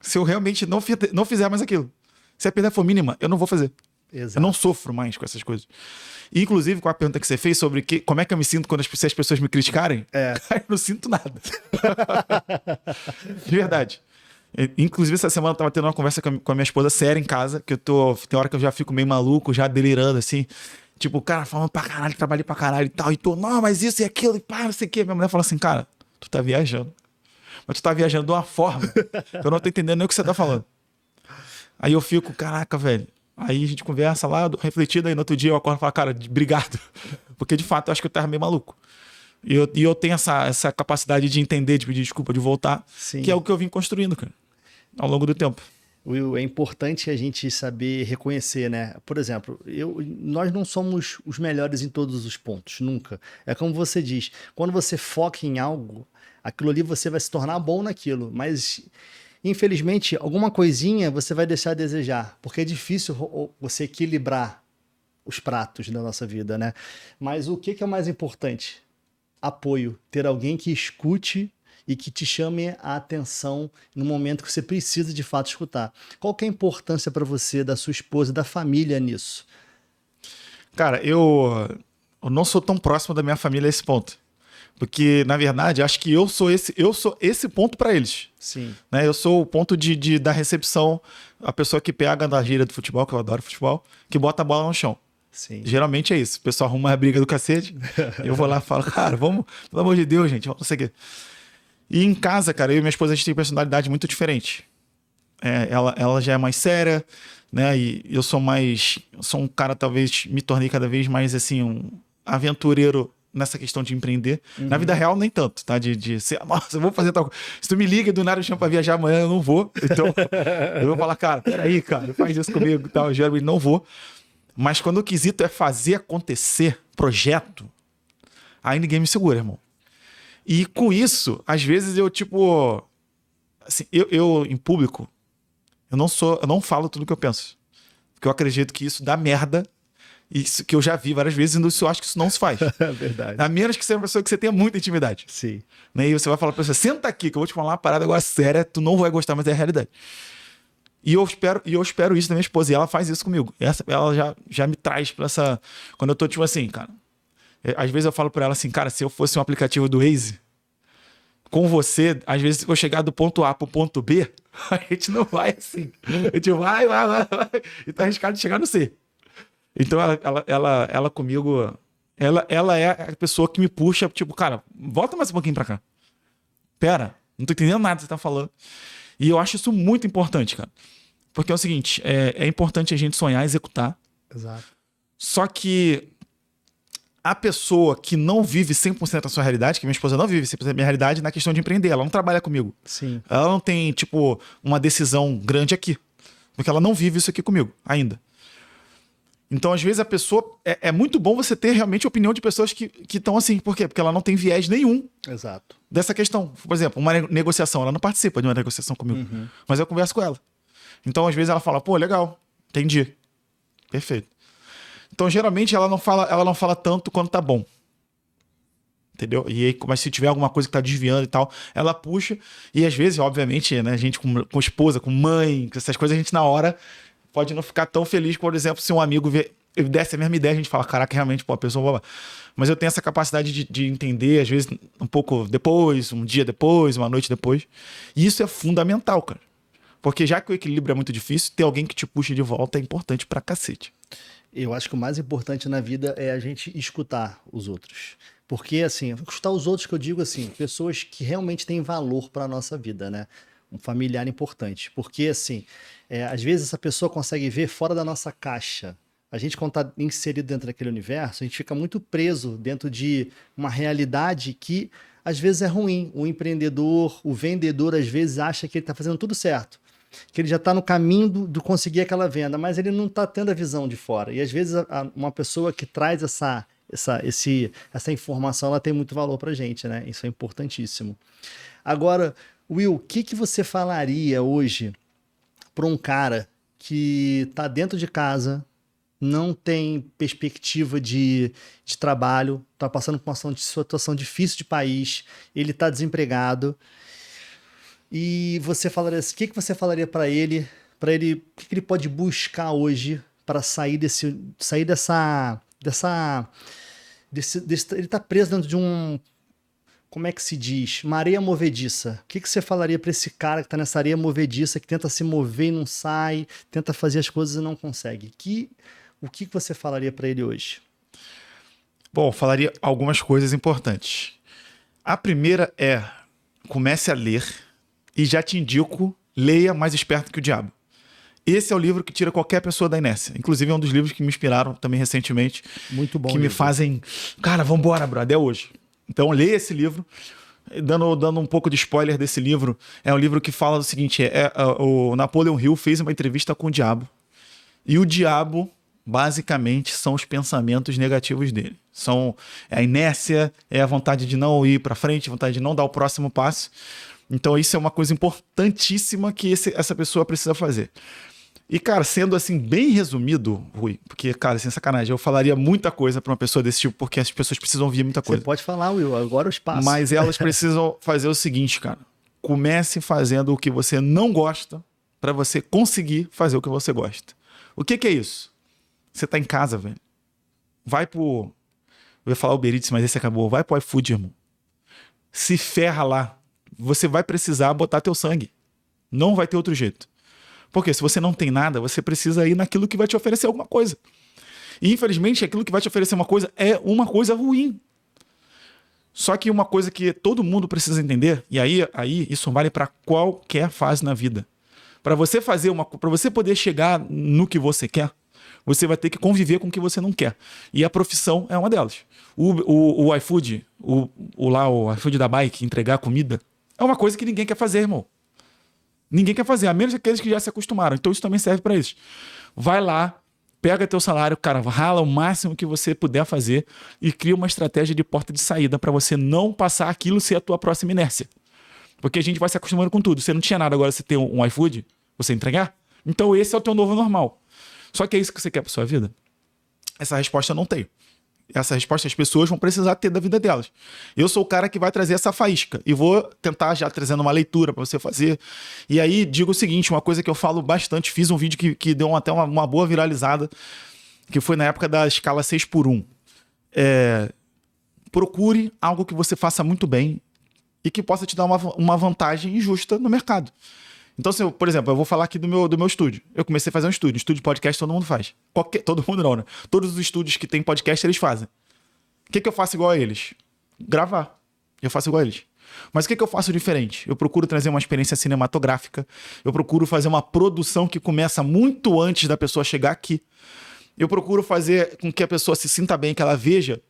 se eu realmente não fizer mais aquilo. Se a perda for mínima, eu não vou fazer. Exato. Eu não sofro mais com essas coisas. E, inclusive, com a pergunta que você fez sobre como é que eu me sinto quando se as pessoas me criticarem, eu não sinto nada. De verdade. Inclusive, essa semana eu tava tendo uma conversa com a minha esposa séria em casa, que tem hora que eu já fico meio maluco, já delirando, assim. Tipo, cara, falando pra caralho, trabalhei pra caralho e tal. E não, mas isso e aquilo, e pá, não sei o quê. Minha mulher fala assim, cara, tu tá viajando. Mas tu tá viajando de uma forma que eu não tô entendendo nem o que você tá falando. Aí eu fico, caraca, velho. Aí a gente conversa lá, refletido, aí no outro dia eu acordo e falo, cara, obrigado. Porque de fato eu acho que eu tava meio maluco. E eu tenho essa capacidade de entender, de pedir desculpa, de voltar, Sim. que é o que eu vim construindo, cara, ao longo do tempo. Will, é importante a gente saber reconhecer, né? Por exemplo, nós não somos os melhores em todos os pontos, nunca. É como você diz, quando você foca em algo, aquilo ali você vai se tornar bom naquilo, mas infelizmente alguma coisinha você vai deixar a desejar, porque é difícil você equilibrar os pratos da nossa vida, né? Mas o que é o mais importante? Apoio, ter alguém que escute e que te chame a atenção no momento que você precisa de fato escutar. Qual que é a importância para você, da sua esposa, da família nisso? Cara, eu não sou tão próximo da minha família a esse ponto. Porque, na verdade, acho que eu sou esse ponto para eles. Sim. Né? Eu sou o ponto da recepção, a pessoa que pega na gíria do futebol, que eu adoro futebol, que bota a bola no chão. Sim. Geralmente é isso. O pessoal arruma a briga do cacete. Eu vou lá e falo, cara, vamos, pelo amor de Deus, gente, vamos não sei o quê. E em casa, cara, eu e minha esposa, a gente tem personalidade muito diferente. Ela já é mais séria, né? E eu sou um cara, talvez, me tornei cada vez mais, assim, um aventureiro nessa questão de empreender. Uhum. Na vida real, nem tanto, tá? De ser, nossa, eu vou fazer tal coisa. Se tu me liga do nada, me chama pra viajar amanhã, eu não vou. Então, eu vou falar, cara, peraí, cara, faz isso comigo e tal. Eu não vou. Mas quando o quesito é fazer acontecer projeto, aí ninguém me segura, irmão. E com isso, às vezes eu, tipo... Assim, eu em público, eu não falo tudo que eu penso. Porque eu acredito que isso dá merda. Isso que eu já vi várias vezes, e eu acho que isso não se faz. É verdade. A menos que seja uma pessoa que você tenha muita intimidade. Sim. Né? E você vai falar pra você, senta aqui, que eu vou te falar uma parada agora séria, tu não vai gostar, mas é a realidade. E eu espero isso da minha esposa, e ela faz isso comigo. Ela já me traz pra essa... Quando eu tô, tipo assim, cara... Às vezes eu falo pra ela assim, cara, se eu fosse um aplicativo do Waze, com você, às vezes, se eu chegar do ponto A pro ponto B, a gente não vai assim. A gente vai, e tá arriscado de chegar no C. Então, ela comigo, ela é a pessoa que me puxa, tipo, cara, volta mais um pouquinho pra cá. Pera, não tô entendendo nada que você tá falando. E eu acho isso muito importante, cara. Porque é o seguinte, é importante a gente sonhar e executar. Exato. Só que a pessoa que não vive 100% da sua realidade, que minha esposa não vive 100% da minha realidade, na questão de empreender, ela não trabalha comigo. Sim. Ela não tem, tipo, uma decisão grande aqui. Porque ela não vive isso aqui comigo, ainda. Então, às vezes, a pessoa... É muito bom você ter realmente a opinião de pessoas que estão assim. Por quê? Porque ela não tem viés nenhum. Exato. Dessa questão. Por exemplo, uma negociação. Ela não participa de uma negociação comigo. Mas eu converso com ela. Então, às vezes, ela fala, pô, legal, entendi. Perfeito. Então, geralmente, ela não fala tanto quando tá bom. Entendeu? E aí, mas se tiver alguma coisa que tá desviando e tal, ela puxa. E às vezes, obviamente, né, a gente com esposa, com mãe, com essas coisas, a gente na hora pode não ficar tão feliz, por exemplo, se um amigo desse a mesma ideia, a gente fala, caraca, realmente, pô, a pessoa... Mas eu tenho essa capacidade de entender, às vezes, um pouco depois, um dia depois, uma noite depois. E isso é fundamental, cara. Porque já que o equilíbrio é muito difícil, ter alguém que te puxe de volta é importante pra cacete. Eu acho que o mais importante na vida é a gente escutar os outros. Porque, assim, escutar os outros que eu digo, assim, pessoas que realmente têm valor para a nossa vida, né? Um familiar importante. Porque, assim, às vezes essa pessoa consegue ver fora da nossa caixa. A gente, quando está inserido dentro daquele universo, a gente fica muito preso dentro de uma realidade que, às vezes, é ruim. O empreendedor, o vendedor, às vezes, acha que ele está fazendo tudo certo. Que ele já está no caminho do conseguir aquela venda, mas ele não está tendo a visão de fora. E, às vezes, uma pessoa que traz essa informação, ela tem muito valor para a gente, né? Isso é importantíssimo. Agora, Will, o que você falaria hoje para um cara que está dentro de casa, não tem perspectiva de trabalho, está passando por uma situação difícil de país, ele está desempregado, e você falaria, o que você falaria para ele, o que ele pode buscar hoje para sair dessa ele está preso dentro de como é que se diz? Uma areia movediça. O que você falaria para esse cara que está nessa areia movediça, que tenta se mover e não sai, tenta fazer as coisas e não consegue? O que você falaria para ele hoje? Bom, falaria algumas coisas importantes. A primeira é, comece a ler e já te indico, leia Mais Esperto que o Diabo. Esse é o livro que tira qualquer pessoa da inércia. Inclusive é um dos livros que me inspiraram também recentemente. Muito bom. Que me fazem, cara, vambora, brother, é hoje. Então leia esse livro. Dando um pouco de spoiler desse livro, é um livro que fala do seguinte, o Napoleon Hill fez uma entrevista com o diabo. E o diabo, basicamente, são os pensamentos negativos dele. São a inércia, é a vontade de não ir para frente, a vontade de não dar o próximo passo. Então isso é uma coisa importantíssima que essa pessoa precisa fazer. E, cara, sendo assim, bem resumido, Rui, porque, cara, sem sacanagem, eu falaria muita coisa pra uma pessoa desse tipo, porque as pessoas precisam ouvir muita coisa. Você pode falar, Will, agora o espaço. Mas elas precisam fazer o seguinte, cara. Comece fazendo o que você não gosta pra você conseguir fazer o que você gosta. O que é isso? Você tá em casa, velho. Vai pro... Eu ia falar Uber Eats, mas esse acabou. Vai pro iFood, irmão. Se ferra lá. Você vai precisar botar teu sangue. Não vai ter outro jeito. Porque se você não tem nada, você precisa ir naquilo que vai te oferecer alguma coisa. E, infelizmente, aquilo que vai te oferecer uma coisa é uma coisa ruim. Só que uma coisa que todo mundo precisa entender, e aí isso vale para qualquer fase na vida. Para você poder chegar no que você quer, você vai ter que conviver com o que você não quer. E a profissão é uma delas. O iFood, o iFood da bike, entregar comida, é uma coisa que ninguém quer fazer, irmão. Ninguém quer fazer, a menos aqueles que já se acostumaram. Então isso também serve para isso. Vai lá, pega teu salário, cara, rala o máximo que você puder fazer e cria uma estratégia de porta de saída para você não passar aquilo ser a tua próxima inércia. Porque a gente vai se acostumando com tudo. Você não tinha nada, agora você tem um iFood, você entregar? Então esse é o teu novo normal. Só que é isso que você quer para sua vida? Essa resposta eu não tenho. Essa resposta as pessoas vão precisar ter da vida delas. Eu sou o cara que vai trazer essa faísca e vou tentar já trazendo uma leitura para você fazer. E aí digo o seguinte, uma coisa que eu falo bastante, fiz um vídeo que deu até uma boa viralizada, que foi na época da escala 6x1. Procure algo que você faça muito bem e que possa te dar uma vantagem justa no mercado. Então, por exemplo, eu vou falar aqui do meu estúdio. Eu comecei a fazer um estúdio de podcast todo mundo faz. Todo mundo não, né? Todos os estúdios que tem podcast, eles fazem. O que eu faço igual a eles? Gravar. Eu faço igual a eles. Mas o que eu faço diferente? Eu procuro trazer uma experiência cinematográfica. Eu procuro fazer uma produção que começa muito antes da pessoa chegar aqui. Eu procuro fazer com que a pessoa se sinta bem, que ela veja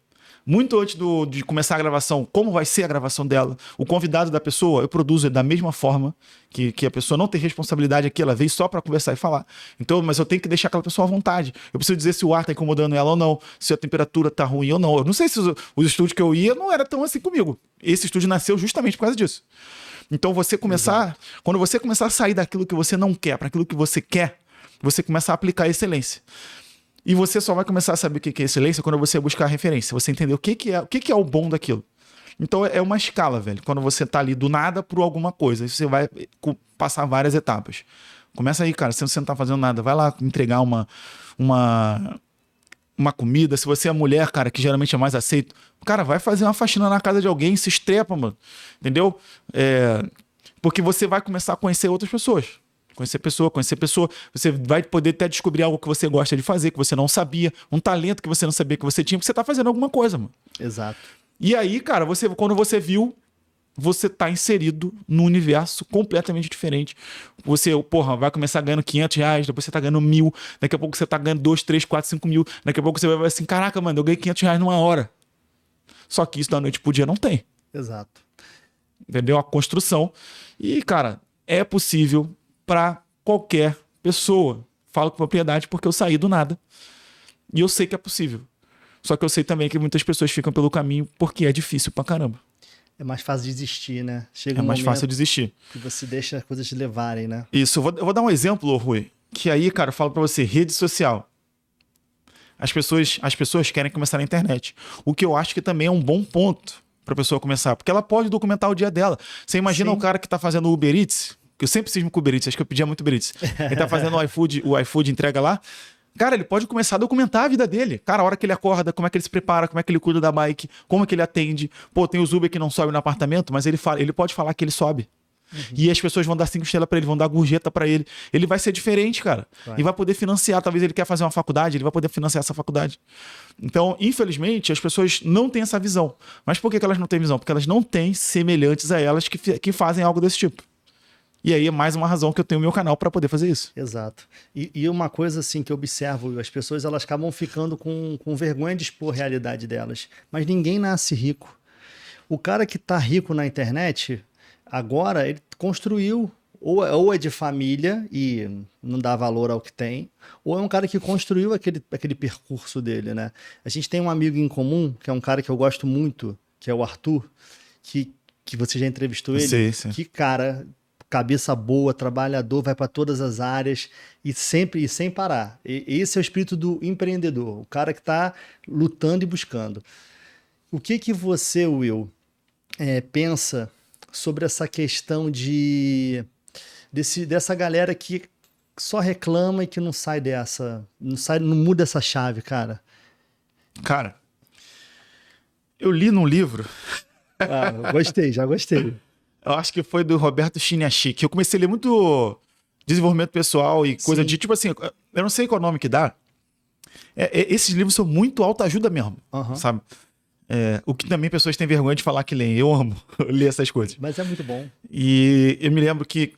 muito antes de começar a gravação, como vai ser a gravação dela, o convidado da pessoa, eu produzo da mesma forma que a pessoa não tem responsabilidade aqui, ela veio só para conversar e falar. Então, mas eu tenho que deixar aquela pessoa à vontade. Eu preciso dizer se o ar tá incomodando ela ou não, se a temperatura tá ruim ou não. Eu não sei se os estúdios que eu ia não era tão assim comigo. Esse estúdio nasceu justamente por causa disso. Então, quando você começar a sair daquilo que você não quer para aquilo que você quer, você começa a aplicar a excelência. E você só vai começar a saber o que é excelência quando você buscar a referência. Você entender o que é o bom daquilo. Então é uma escala, velho. Quando você tá ali do nada por alguma coisa, você vai passar várias etapas. Começa aí, cara. Se você não tá fazendo nada, vai lá entregar uma comida. Se você é mulher, cara, que geralmente é mais aceito, cara, vai fazer uma faxina na casa de alguém, se estrepa, mano. Entendeu? Porque você vai começar a conhecer outras pessoas. Conhecer pessoa. Você vai poder até descobrir algo que você gosta de fazer, que você não sabia, um talento que você não sabia que você tinha, porque você tá fazendo alguma coisa, mano. Exato. E aí, cara, quando você viu, você tá inserido num universo completamente diferente. Você, vai começar ganhando R$500, depois você tá ganhando 1.000, daqui a pouco você tá ganhando 2, 3, 4, 5 mil, daqui a pouco você vai assim, caraca, mano, eu ganhei R$500 numa hora. Só que isso da noite pro dia não tem. Exato. Entendeu? A construção. E, cara, é possível para qualquer pessoa. Falo com propriedade porque eu saí do nada. E eu sei que é possível. Só que eu sei também que muitas pessoas ficam pelo caminho porque é difícil pra caramba. É mais fácil desistir, né? Chega É mais fácil desistir. Que você deixa as coisas te levarem, né? Isso. Eu vou dar um exemplo, Rui. Que aí, cara, eu falo pra você, rede social. As pessoas querem começar na internet. O que eu acho que também é um bom ponto pra pessoa começar. Porque ela pode documentar o dia dela. Você imagina o cara que tá fazendo Uber Eats, que eu sempre cismo com o Uber Eats, acho que eu pedia muito Uber Eats. Ele tá fazendo o iFood entrega lá. Cara, ele pode começar a documentar a vida dele. Cara, a hora que ele acorda, como é que ele se prepara, como é que ele cuida da bike, como é que ele atende. Pô, tem os Uber que não sobe no apartamento, mas ele pode falar que ele sobe. Uhum. E as pessoas vão dar 5 estrelas pra ele, vão dar gorjeta pra ele. Ele vai ser diferente, cara. E vai poder financiar. Talvez ele quer fazer uma faculdade, ele vai poder financiar essa faculdade. Então, infelizmente, as pessoas não têm essa visão. Mas por que elas não têm visão? Porque elas não têm semelhantes a elas que fazem algo desse tipo. E aí é mais uma razão que eu tenho o meu canal para poder fazer isso. Exato. E uma coisa assim que eu observo, as pessoas elas acabam ficando com vergonha de expor a realidade delas. Mas ninguém nasce rico. O cara que tá rico na internet, agora ele construiu, ou é de família e não dá valor ao que tem, ou é um cara que construiu aquele percurso dele, né? A gente tem um amigo em comum, que é um cara que eu gosto muito, que é o Arthur, que você já entrevistou ele. Sim. Que cara... cabeça boa, trabalhador, vai para todas as áreas e sem parar. Esse é o espírito do empreendedor, o cara que está lutando e buscando. O que você, Will, pensa sobre essa questão dessa galera que só reclama e que não sai dessa, não muda essa chave, cara? Cara, eu li num livro... Já gostei. Eu acho que foi do Roberto Chiniachik. Eu comecei a ler muito desenvolvimento pessoal e coisa de tipo assim, eu não sei qual nome que dá. Esses livros são muito autoajuda mesmo, sabe? O que também pessoas têm vergonha de falar que leem. Eu amo ler essas coisas. Mas é muito bom. E eu me lembro que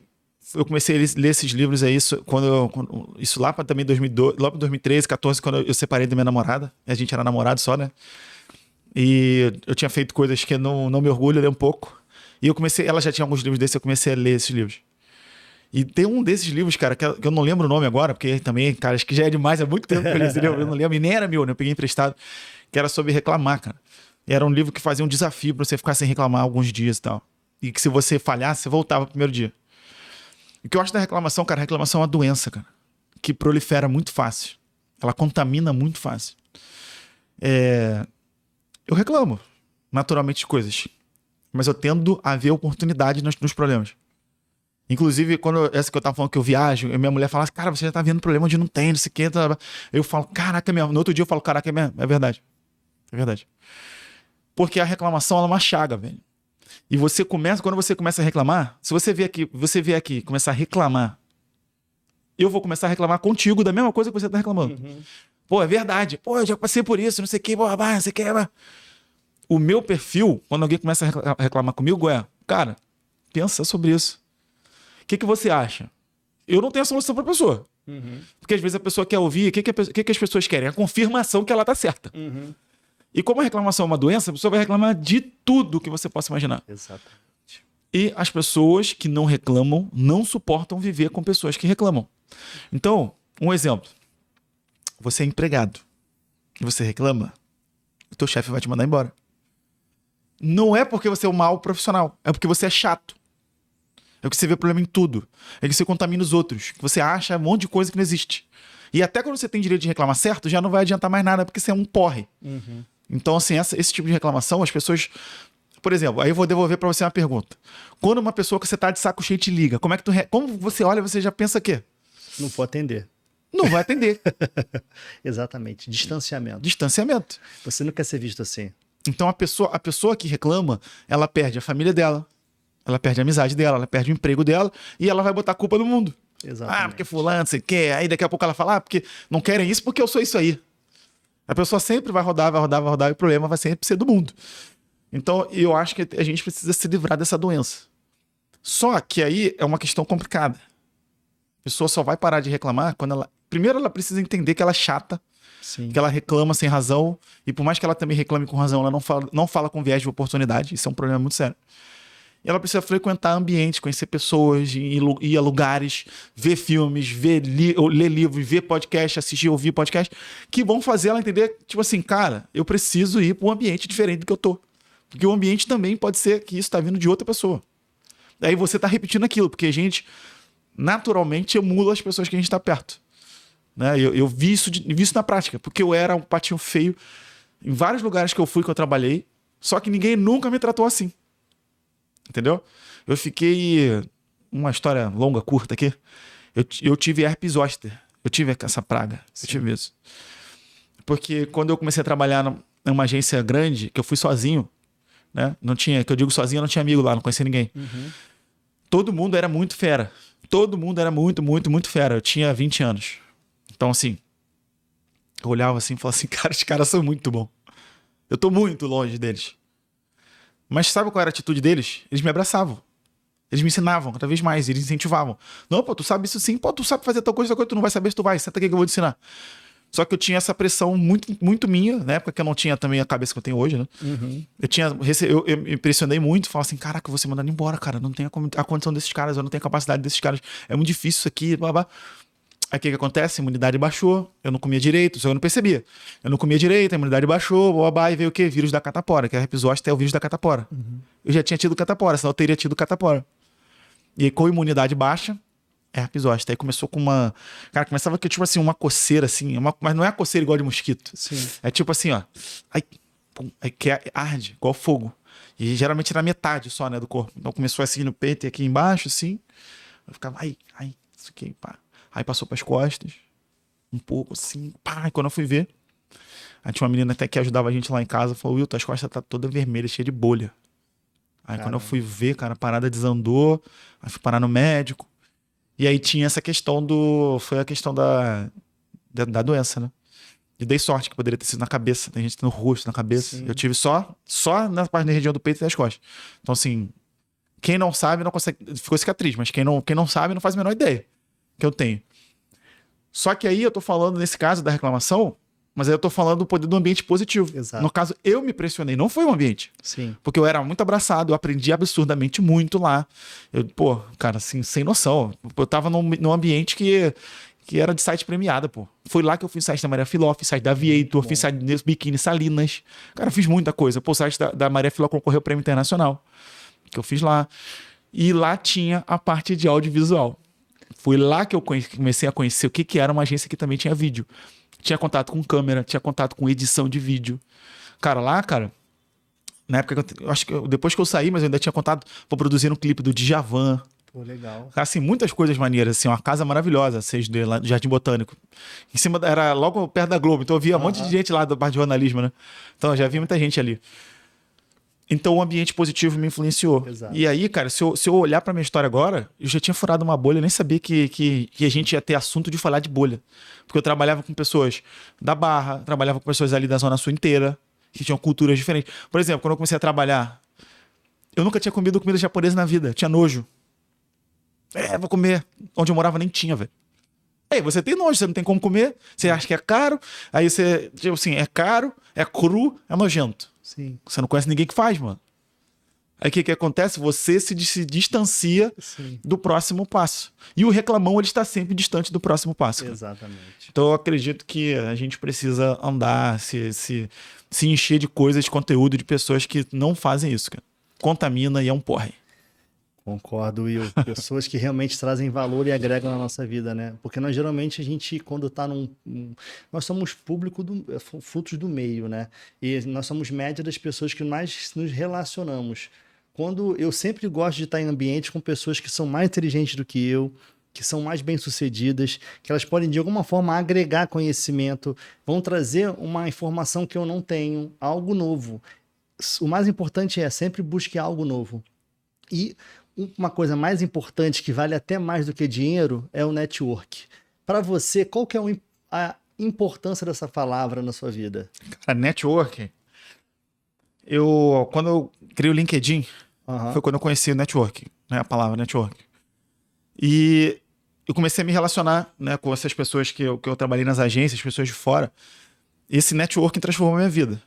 eu comecei a ler esses livros aí, isso lá para também 2012, lá para 2013, 2014, quando eu separei da minha namorada. A gente era namorado só, né? E eu tinha feito coisas que eu não me orgulho, eu li um pouco. E eu comecei, ela já tinha alguns livros desses, eu comecei a ler esses livros. E tem um desses livros, cara, que eu não lembro o nome agora, porque também, cara, acho que já é demais, há muito tempo que eu li esse livro, eu não lembro, e nem era meu, né? Eu peguei emprestado, que era sobre reclamar, cara. E era um livro que fazia um desafio pra você ficar sem reclamar alguns dias e tal. E que se você falhasse, você voltava pro primeiro dia. E o que eu acho da reclamação, cara, a reclamação é uma doença, cara, que prolifera muito fácil. Ela contamina muito fácil. Eu reclamo, naturalmente, de coisas. Mas eu tendo a ver oportunidade nos problemas. Inclusive, essa que eu tava falando que eu viajo, minha mulher fala, cara, você já tá vendo problema onde não tem, não sei o que. Eu falo, caraca, mesmo. No outro dia eu falo, caraca, é verdade. É verdade. Porque a reclamação, ela é uma chaga, velho. E quando você começa a reclamar, se você vier aqui começar a reclamar, eu vou começar a reclamar contigo da mesma coisa que você tá reclamando. Uhum. Pô, é verdade. Pô, eu já passei por isso, não sei o que, não sei o que. O meu perfil, quando alguém começa a reclamar comigo, cara, pensa sobre isso. O que você acha? Eu não tenho a solução para a pessoa. Uhum. Porque às vezes a pessoa quer ouvir, o que as pessoas querem? A confirmação que ela tá certa. Uhum. E como a reclamação é uma doença, a pessoa vai reclamar de tudo que você possa imaginar. Exatamente. E as pessoas que não reclamam não suportam viver com pessoas que reclamam. Então, um exemplo. Você é empregado e você reclama, o teu chefe vai te mandar embora. Não é porque você é um mau profissional, é porque você é chato. É que você vê problema em tudo. É que você contamina os outros. Que você acha um monte de coisa que não existe. E até quando você tem direito de reclamar certo, já não vai adiantar mais nada, porque você é um porre. Uhum. Então, assim, esse tipo de reclamação, as pessoas... Por exemplo, aí eu vou devolver pra você uma pergunta. Quando uma pessoa que você tá de saco cheio te liga, como você olha, você já pensa o quê? Não vou atender. Não vai atender. Exatamente. Distanciamento. Distanciamento. Você não quer ser visto assim. Então, a pessoa que reclama, ela perde a família dela, ela perde a amizade dela, ela perde o emprego dela e ela vai botar a culpa no mundo. Exatamente. Ah, porque fulano, não sei o quê. Aí daqui a pouco ela fala, porque não querem isso porque eu sou isso aí. A pessoa sempre vai rodar e o problema vai sempre ser do mundo. Então, eu acho que a gente precisa se livrar dessa doença. Só que aí é uma questão complicada. A pessoa só vai parar de reclamar quando ela... Primeiro, ela precisa entender que ela é chata, Sim. que ela reclama sem razão, e por mais que ela também reclame com razão, ela não fala com viés de oportunidade. Isso é um problema muito sério. E ela precisa frequentar ambientes, conhecer pessoas, ir a lugares, ver filmes, ler livros, ver podcast, assistir, ouvir podcast, que vão fazer ela entender, tipo assim, cara, eu preciso ir para um ambiente diferente do que eu tô. Porque o ambiente também pode ser que isso está vindo de outra pessoa. Aí você está repetindo aquilo, porque a gente naturalmente emula as pessoas que a gente está perto. Né? Eu vi isso na prática, porque eu era um patinho feio em vários lugares que eu fui, que eu trabalhei, só que ninguém nunca me tratou assim. Entendeu? Eu fiquei... Uma história longa, curta aqui. Eu tive herpes zoster. Eu tive essa praga. Sim. Eu tive isso. Porque quando eu comecei a trabalhar numa agência grande, que eu fui sozinho, né? Não tinha, que eu digo sozinho, eu não tinha amigo lá, não conhecia ninguém. Uhum. Todo mundo era muito fera. Todo mundo era muito, muito, muito fera. Eu tinha 20 anos. Então, assim, eu olhava assim e falava assim, cara, esses caras são muito bons. Eu tô muito longe deles. Mas sabe qual era a atitude deles? Eles me abraçavam. Eles me ensinavam cada vez mais, eles incentivavam. Não, pô, tu sabe isso sim. Pô, tu sabe fazer tal coisa, tu não vai saber se tu vai. Senta aqui que eu vou te ensinar. Só que eu tinha essa pressão muito, muito minha, na época que eu não tinha também a cabeça que eu tenho hoje, né? Uhum. Eu me impressionei muito, falava assim, caraca, eu vou ser mandado embora, cara. Não tenho a condição desses caras, eu não tenho a capacidade desses caras. É muito difícil isso aqui, blá, blá. Aí o que acontece? A imunidade baixou, eu não comia direito, só eu não percebia. Eu não comia direito, a imunidade baixou, blá, blá, e veio o quê? Vírus da catapora, que é herpes zoster, é o vírus da catapora. Uhum. Eu já tinha tido catapora, senão eu teria tido catapora. E aí, com imunidade baixa, é herpes zoster. Aí começou com uma... Cara, começava que tipo assim, uma coceira, assim, mas não é a coceira igual de mosquito. Sim. É tipo assim, ó. Aí, pum, aí que arde, igual fogo. E geralmente na metade só, né, do corpo. Então começou assim no peito e aqui embaixo, assim. Eu ficava, isso aqui, pá. Aí passou pras costas, um pouco assim, pá. E quando eu fui ver, aí tinha uma menina até que ajudava a gente lá em casa, falou, Will, tuas costas tá toda vermelha, cheia de bolha. Aí Caramba. quando eu fui ver, cara, a parada desandou, aí fui parar no médico. E aí tinha essa questão foi a questão da doença, né? E dei sorte que poderia ter sido na cabeça, tem gente no rosto, na cabeça. Sim. Eu tive só na parte da região do peito e das costas. Então assim, quem não sabe não consegue, ficou cicatriz, mas quem não sabe não faz a menor ideia que eu tenho. Só que aí eu tô falando, nesse caso da reclamação, mas aí eu tô falando do poder do ambiente positivo. Exato. No caso, eu me pressionei, não foi o ambiente. Sim. Porque eu era muito abraçado, eu aprendi absurdamente muito lá. Pô, cara, assim, sem noção. Eu tava num ambiente que era de site premiada, pô. Foi lá que eu fiz site da Maria Filó, fiz site da Aviator, fiz site do Biquíni Salinas. Cara, eu fiz muita coisa. Pô, o site da Maria Filó concorreu ao Prêmio Internacional, que eu fiz lá. E lá tinha a parte de audiovisual. Foi lá que eu comecei a conhecer o que era uma agência que também tinha vídeo. Tinha contato com câmera, tinha contato com edição de vídeo. Cara, na época, eu acho que depois que eu saí, mas eu ainda tinha contato, vou produzir um clipe do Djavan. Pô, legal. Assim, muitas coisas maneiras, assim, uma casa maravilhosa, 6D, lá do Jardim Botânico. Em cima, era logo perto da Globo, então eu via um monte de gente lá da parte de jornalismo, né? Então eu já vi muita gente ali. Então o ambiente positivo me influenciou. Exato. E aí, cara, se eu olhar pra minha história agora, eu já tinha furado uma bolha, eu nem sabia que a gente ia ter assunto de falar de bolha. Porque eu trabalhava com pessoas da Barra, trabalhava com pessoas ali da Zona Sul inteira, que tinham culturas diferentes. Por exemplo, quando eu comecei a trabalhar, eu nunca tinha comido comida japonesa na vida, tinha nojo. Vou comer. Onde eu morava nem tinha, velho. Aí você tem nojo, você não tem como comer, você acha que é caro, aí você, tipo assim, é caro, é cru, é nojento. Sim. Você não conhece ninguém que faz, mano. Aí o que acontece? Você se distancia Sim. do próximo passo. E o reclamão, ele está sempre distante do próximo passo. Cara. Exatamente. Então eu acredito que a gente precisa andar, se encher de coisas, de conteúdo, de pessoas que não fazem isso, cara. Contamina e é um porre. Concordo, Will. Pessoas que realmente trazem valor e agregam na nossa vida, né? Porque nós geralmente, a gente, quando tá nós somos público, frutos do meio, né? E nós somos média das pessoas que mais nos relacionamos. Quando eu sempre gosto de estar em ambientes com pessoas que são mais inteligentes do que eu, que são mais bem-sucedidas, que elas podem de alguma forma agregar conhecimento, vão trazer uma informação que eu não tenho, algo novo. O mais importante é sempre busque algo novo. E uma coisa mais importante, que vale até mais do que dinheiro, é o network. Para você, qual que é a importância dessa palavra na sua vida? Cara, network. Quando eu criei o LinkedIn, foi quando eu conheci o network, né? A palavra network. E eu comecei a me relacionar, né, com essas pessoas que eu trabalhei nas agências, pessoas de fora. E esse networking transformou a minha vida.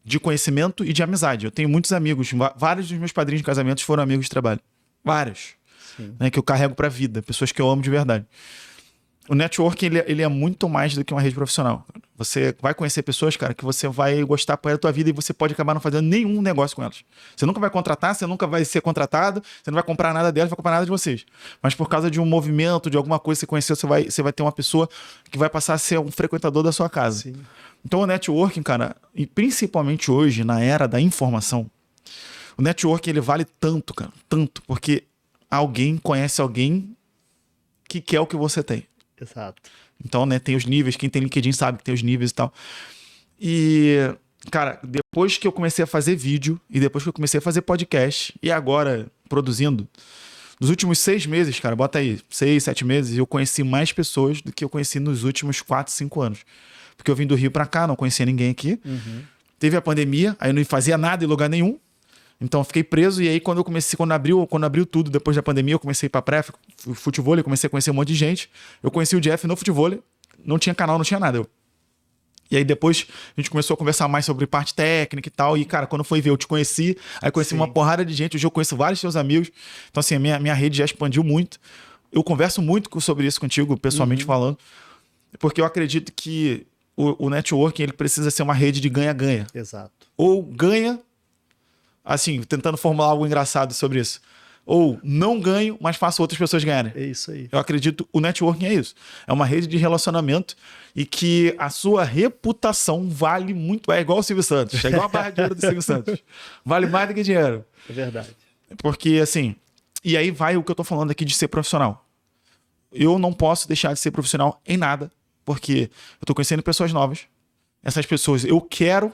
De conhecimento e de amizade. Eu tenho muitos amigos. Vários dos meus padrinhos de casamentos foram amigos de trabalho. Vários. Né, que eu carrego pra vida. Pessoas que eu amo de verdade. O networking, ele é muito mais do que uma rede profissional. Você vai conhecer pessoas, cara, que você vai gostar da tua vida e você pode acabar não fazendo nenhum negócio com elas. Você nunca vai contratar, você nunca vai ser contratado, você não vai comprar nada delas, não vai comprar nada de vocês. Mas por causa de um movimento, de alguma coisa que você conheceu, você vai ter uma pessoa que vai passar a ser um frequentador da sua casa. Sim. Então o networking, cara, e principalmente hoje, na era da informação, o networking, ele vale tanto, cara, tanto, porque alguém conhece alguém que quer o que você tem. Exato. Então, né, tem os níveis, quem tem LinkedIn sabe que tem os níveis e tal. E, cara, depois que eu comecei a fazer vídeo e depois que eu comecei a fazer podcast e agora produzindo, nos últimos 6 meses, cara, bota aí, 6, 7 meses, eu conheci mais pessoas do que eu conheci nos últimos 4, 5 anos. Porque eu vim do Rio pra cá, não conhecia ninguém aqui. Teve a pandemia, aí eu não fazia nada em lugar nenhum. Então eu fiquei preso e aí quando abriu tudo depois da pandemia, eu comecei a ir pra pré, futebol, eu comecei a conhecer um monte de gente. Eu conheci o Jeff no futebol, não tinha canal, não tinha nada. E aí depois a gente começou a conversar mais sobre parte técnica e tal. E cara, quando foi ver, eu te conheci, aí conheci uma porrada de gente, hoje eu conheço vários teus amigos. Então assim, a minha rede já expandiu muito. Eu converso muito sobre isso contigo, pessoalmente falando, porque eu acredito que o networking, ele precisa ser uma rede de ganha-ganha. Exato. Ou ganha, assim, tentando formular algo engraçado sobre isso. Ou não ganho, mas faço outras pessoas ganharem. É isso aí. Eu acredito, o networking é isso. É uma rede de relacionamento e que a sua reputação vale muito. É igual o Silvio Santos. É igual a barra de ouro do Silvio Santos. Vale mais do que dinheiro. É verdade. Porque, assim... E aí vai o que eu tô falando aqui de ser profissional. Eu não posso deixar de ser profissional em nada, porque eu tô conhecendo pessoas novas. Essas pessoas, eu quero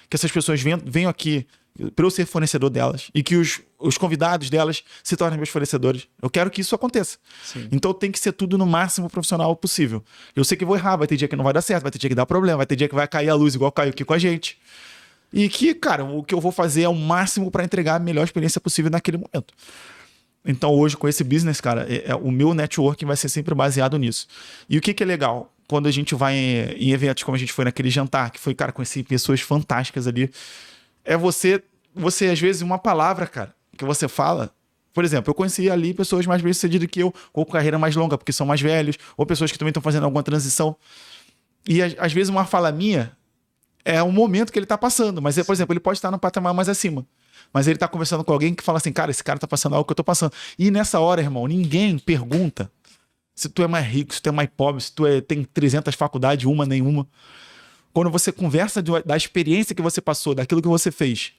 que essas pessoas venham aqui para eu ser fornecedor delas e que os convidados delas se tornem meus fornecedores. Eu quero que isso aconteça. Sim. Então tem que ser tudo no máximo profissional possível. Eu sei que vou errar, vai ter dia que não vai dar certo, vai ter dia que dá problema, vai ter dia que vai cair a luz igual caiu aqui com a gente. E que, cara, o que eu vou fazer é o máximo para entregar a melhor experiência possível naquele momento. Então hoje com esse business, cara, o meu networking vai ser sempre baseado nisso. E o que é legal? Quando a gente vai em eventos como a gente foi naquele jantar, que foi, cara, conheci pessoas fantásticas ali, é você às vezes, uma palavra, cara, que você fala. Por exemplo, eu conheci ali pessoas mais bem-sucedidas que eu, ou com carreira mais longa, porque são mais velhos, ou pessoas que também estão fazendo alguma transição. E às vezes uma fala minha é um momento que ele está passando, mas, por exemplo, ele pode estar no patamar mais acima. Mas ele está conversando com alguém que fala assim, cara, esse cara está passando algo que eu estou passando. E nessa hora, irmão, ninguém pergunta se tu é mais rico, se tu é mais pobre, se tu tem 300 faculdades, uma, nenhuma. Quando você conversa da experiência que você passou, daquilo que você fez,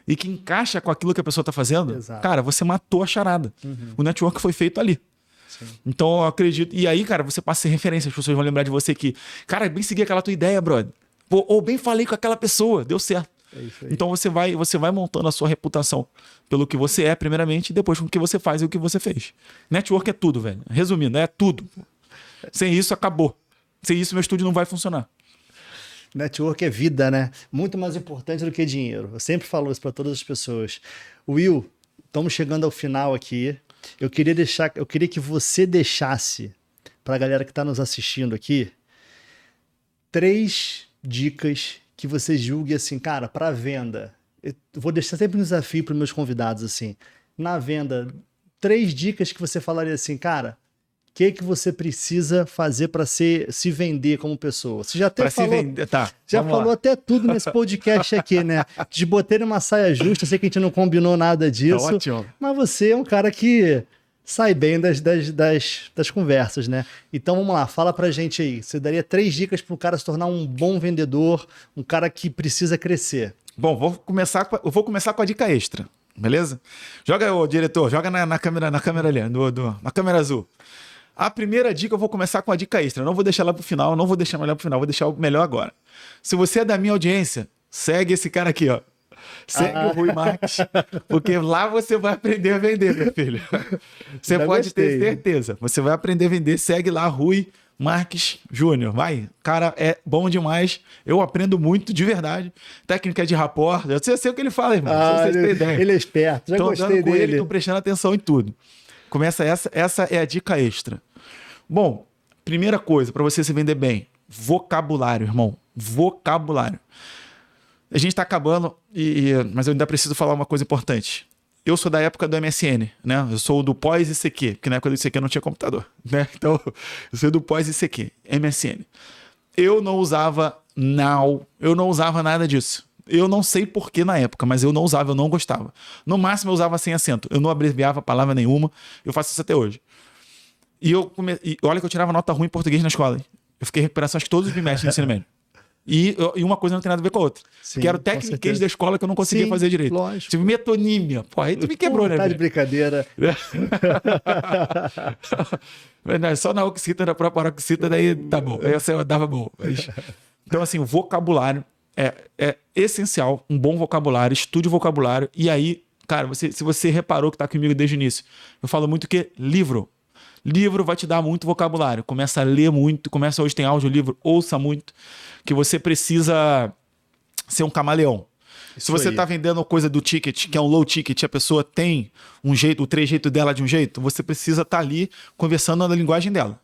e que encaixa com aquilo que a pessoa está fazendo, cara, você matou a charada. O network foi feito ali. Sim. Então, eu acredito... E aí, cara, você passa a ser referência, as pessoas vão lembrar de você que, cara, bem segui aquela tua ideia, brother. Ou bem falei com aquela pessoa, deu certo. É isso aí. Então, você vai montando a sua reputação pelo que você é, primeiramente, e depois com o que você faz e o que você fez. Network é tudo, velho. Resumindo, é tudo. Sem isso, acabou. Sem isso, meu estúdio não vai funcionar. Network é vida, né? Muito mais importante do que dinheiro. Eu sempre falo isso para todas as pessoas. Will, estamos chegando ao final aqui. Eu queria que você deixasse para a galera que está nos assistindo aqui, 3 dicas que você julgue assim, cara, para venda. Eu vou deixar sempre um desafio para meus convidados assim. Na venda, 3 dicas que você falaria assim, cara, o que você precisa fazer para se vender como pessoa? Você já até falou, já falou até tudo nesse podcast aqui, né? De botar uma saia justa, eu sei que a gente não combinou nada disso. Tá ótimo. Mas você é um cara que sai bem das conversas, né? Então vamos lá, fala pra gente aí. Você daria 3 dicas para o cara se tornar um bom vendedor, um cara que precisa crescer? Bom, eu vou começar com a dica extra, beleza? Joga, ô diretor, joga na câmera ali, na câmera azul. A primeira dica eu vou começar com a dica extra. Eu não vou deixar lá pro final, não vou deixar melhor pro final, vou deixar o melhor agora. Se você é da minha audiência, segue esse cara aqui, ó. Segue o Rui Marques, porque lá você vai aprender a vender, meu filho. Você Já pode gostei. ter certeza. Você vai aprender a vender. Segue lá, Rui Marques Júnior. Vai, cara, é bom demais. Eu aprendo muito, de verdade. Técnica de rapport. Eu sei o que ele fala, irmão. Vocês têm ideia. Ele é esperto, já Tô gostei andando com dele. ele, tô prestando atenção em tudo. Começa essa é a dica extra. Bom, primeira coisa, para você se vender bem, vocabulário, irmão. Vocabulário. A gente tá acabando, mas eu ainda preciso falar uma coisa importante. Eu sou da época do MSN, né? Eu sou do pós-ICQ, porque na época do ICQ não tinha computador, né? Então, eu sou do pós-ICQ, MSN. Eu não usava Now, eu não usava nada disso. Eu não sei porquê na época, mas eu não usava, eu não gostava. No máximo eu usava sem acento. Eu não abreviava palavra nenhuma. Eu faço isso até hoje. E olha que eu tirava nota ruim em português na escola. Hein? Eu fiquei em recuperação acho que todos os bimestres no ensino médio. E uma coisa não tem nada a ver com a outra. Sim, que era o com técnico certeza. da escola que eu não conseguia Sim, fazer direito. lógico. Tive metonímia. Pô, aí tu me quebrou, né? Tá de velho? brincadeira. Mas não, só na Oxita, na própria Oxita, daí tá bom. Essa eu dava bom. Então, assim, o vocabulário é essencial. Um bom vocabulário, estude o vocabulário. E aí, cara, se você reparou que tá comigo desde o início, eu falo muito que livro. Livro vai te dar muito vocabulário. Começa a ler muito. Hoje tem audiolivro, ouça muito. Que você precisa ser um camaleão. Se você está vendendo coisa do ticket, que é um low ticket, a pessoa tem um jeito, o trejeito dela de um jeito, você precisa estar ali conversando na linguagem dela.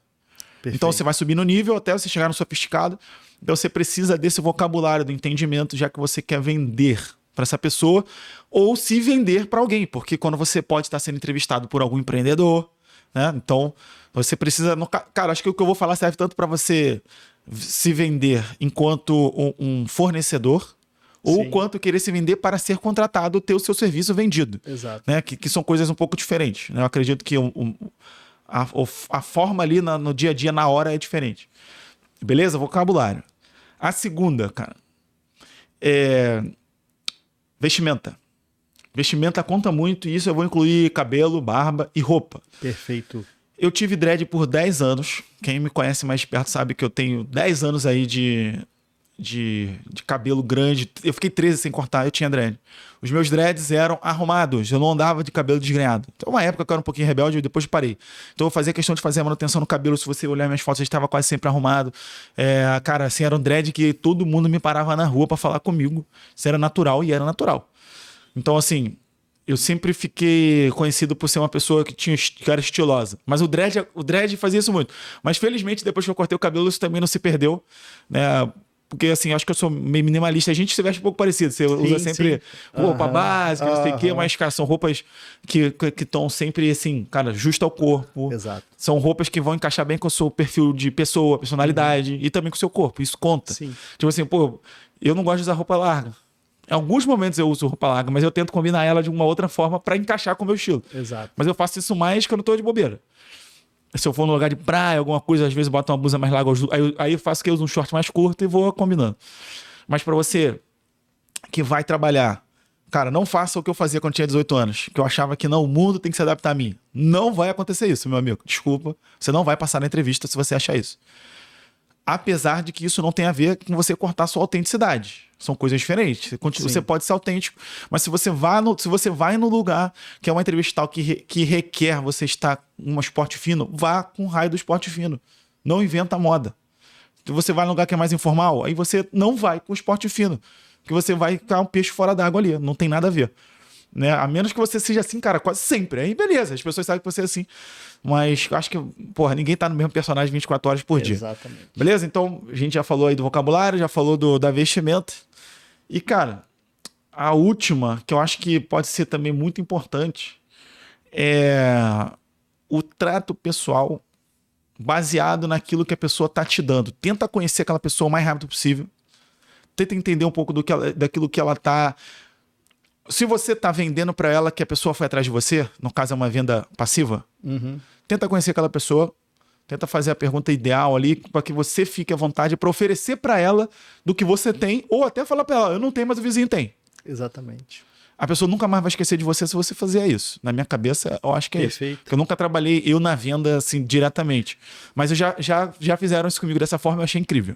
Perfeito. Então você vai subir no nível até você chegar no sofisticado. Então você precisa desse vocabulário, do entendimento, já que você quer vender para essa pessoa ou se vender para alguém, porque quando você pode estar sendo entrevistado por algum empreendedor, né? Então você precisa... Cara, acho que o que eu vou falar serve tanto para você se vender enquanto um fornecedor, ou Sim. quanto querer se vender para ser contratado, ter o seu serviço vendido. Exato. Né? Que são coisas um pouco diferentes. Né? Eu acredito que a forma ali no dia a dia, na hora, é diferente. Beleza? Vocabulário. A segunda, cara, é vestimenta. Vestimenta conta muito, e isso eu vou incluir cabelo, barba e roupa. Perfeito. Eu tive dread por 10 anos. Quem me conhece mais perto sabe que eu tenho 10 anos aí de cabelo grande. Eu fiquei 13 sem cortar, eu tinha dread. Os meus dreads eram arrumados, eu não andava de cabelo desgrenhado. Então, uma época que eu era um pouquinho rebelde, e depois parei. Então, eu fazia questão de fazer a manutenção no cabelo. Se você olhar minhas fotos, eu estava quase sempre arrumado. Cara, assim, era um dread que todo mundo me parava na rua para falar comigo. Isso era natural e era natural. Então, assim, eu sempre fiquei conhecido por ser uma pessoa que era estilosa. Mas o dread fazia isso muito. Mas, felizmente, depois que eu cortei o cabelo, isso também não se perdeu, né? Porque, assim, acho que eu sou meio minimalista. A gente se veste um pouco parecido. Você usa sempre roupa básica, não sei o quê, mas, cara, são roupas que estão sempre, assim, cara, justo ao corpo. Exato. São roupas que vão encaixar bem com o seu perfil de pessoa, personalidade, e também com o seu corpo. Isso conta. Sim. Tipo assim, pô, eu não gosto de usar roupa larga. Em alguns momentos eu uso roupa larga, mas eu tento combinar ela de uma outra forma para encaixar com o meu estilo. Exato. Mas eu faço isso mais quando eu tô de bobeira. Se eu for num lugar de praia, alguma coisa, às vezes eu boto uma blusa mais larga, aí eu faço que eu uso um short mais curto e vou combinando. Mas para você que vai trabalhar, cara, não faça o que eu fazia quando tinha 18 anos, que eu achava que não, o mundo tem que se adaptar a mim. Não vai acontecer isso, meu amigo. Desculpa, você não vai passar na entrevista se você achar isso. Apesar de que isso não tem a ver com você cortar sua autenticidade. São coisas diferentes. Você pode ser autêntico, mas se você vai no lugar que é uma entrevista tal que requer você estar em um esporte fino, vá com o raio do esporte fino. Não inventa moda. Se você vai num lugar que é mais informal, aí você não vai com o esporte fino. Porque você vai ficar um peixe fora d'água ali. Não tem nada a ver. né? A menos que você seja assim, cara, quase sempre. Aí beleza, as pessoas sabem que você é assim. Mas eu acho que, porra, ninguém tá no mesmo personagem 24 horas por dia. Exatamente. Beleza? Então, a gente já falou aí do vocabulário, já falou da vestimenta. E, cara, a última, que eu acho que pode ser também muito importante, é o trato pessoal baseado naquilo que a pessoa tá te dando. Tenta conhecer aquela pessoa o mais rápido possível. Tenta entender um pouco daquilo que ela tá... Se você tá vendendo para ela que a pessoa foi atrás de você, no caso é uma venda passiva, tenta conhecer aquela pessoa, tenta fazer a pergunta ideal ali para que você fique à vontade para oferecer para ela do que você tem, ou até falar para ela, eu não tenho, mas o vizinho tem. Exatamente. A pessoa nunca mais vai esquecer de você se você fizer isso. Na minha cabeça, eu acho que é Perfeito. isso. Porque eu nunca trabalhei na venda assim diretamente. Mas já fizeram isso comigo dessa forma, eu achei incrível.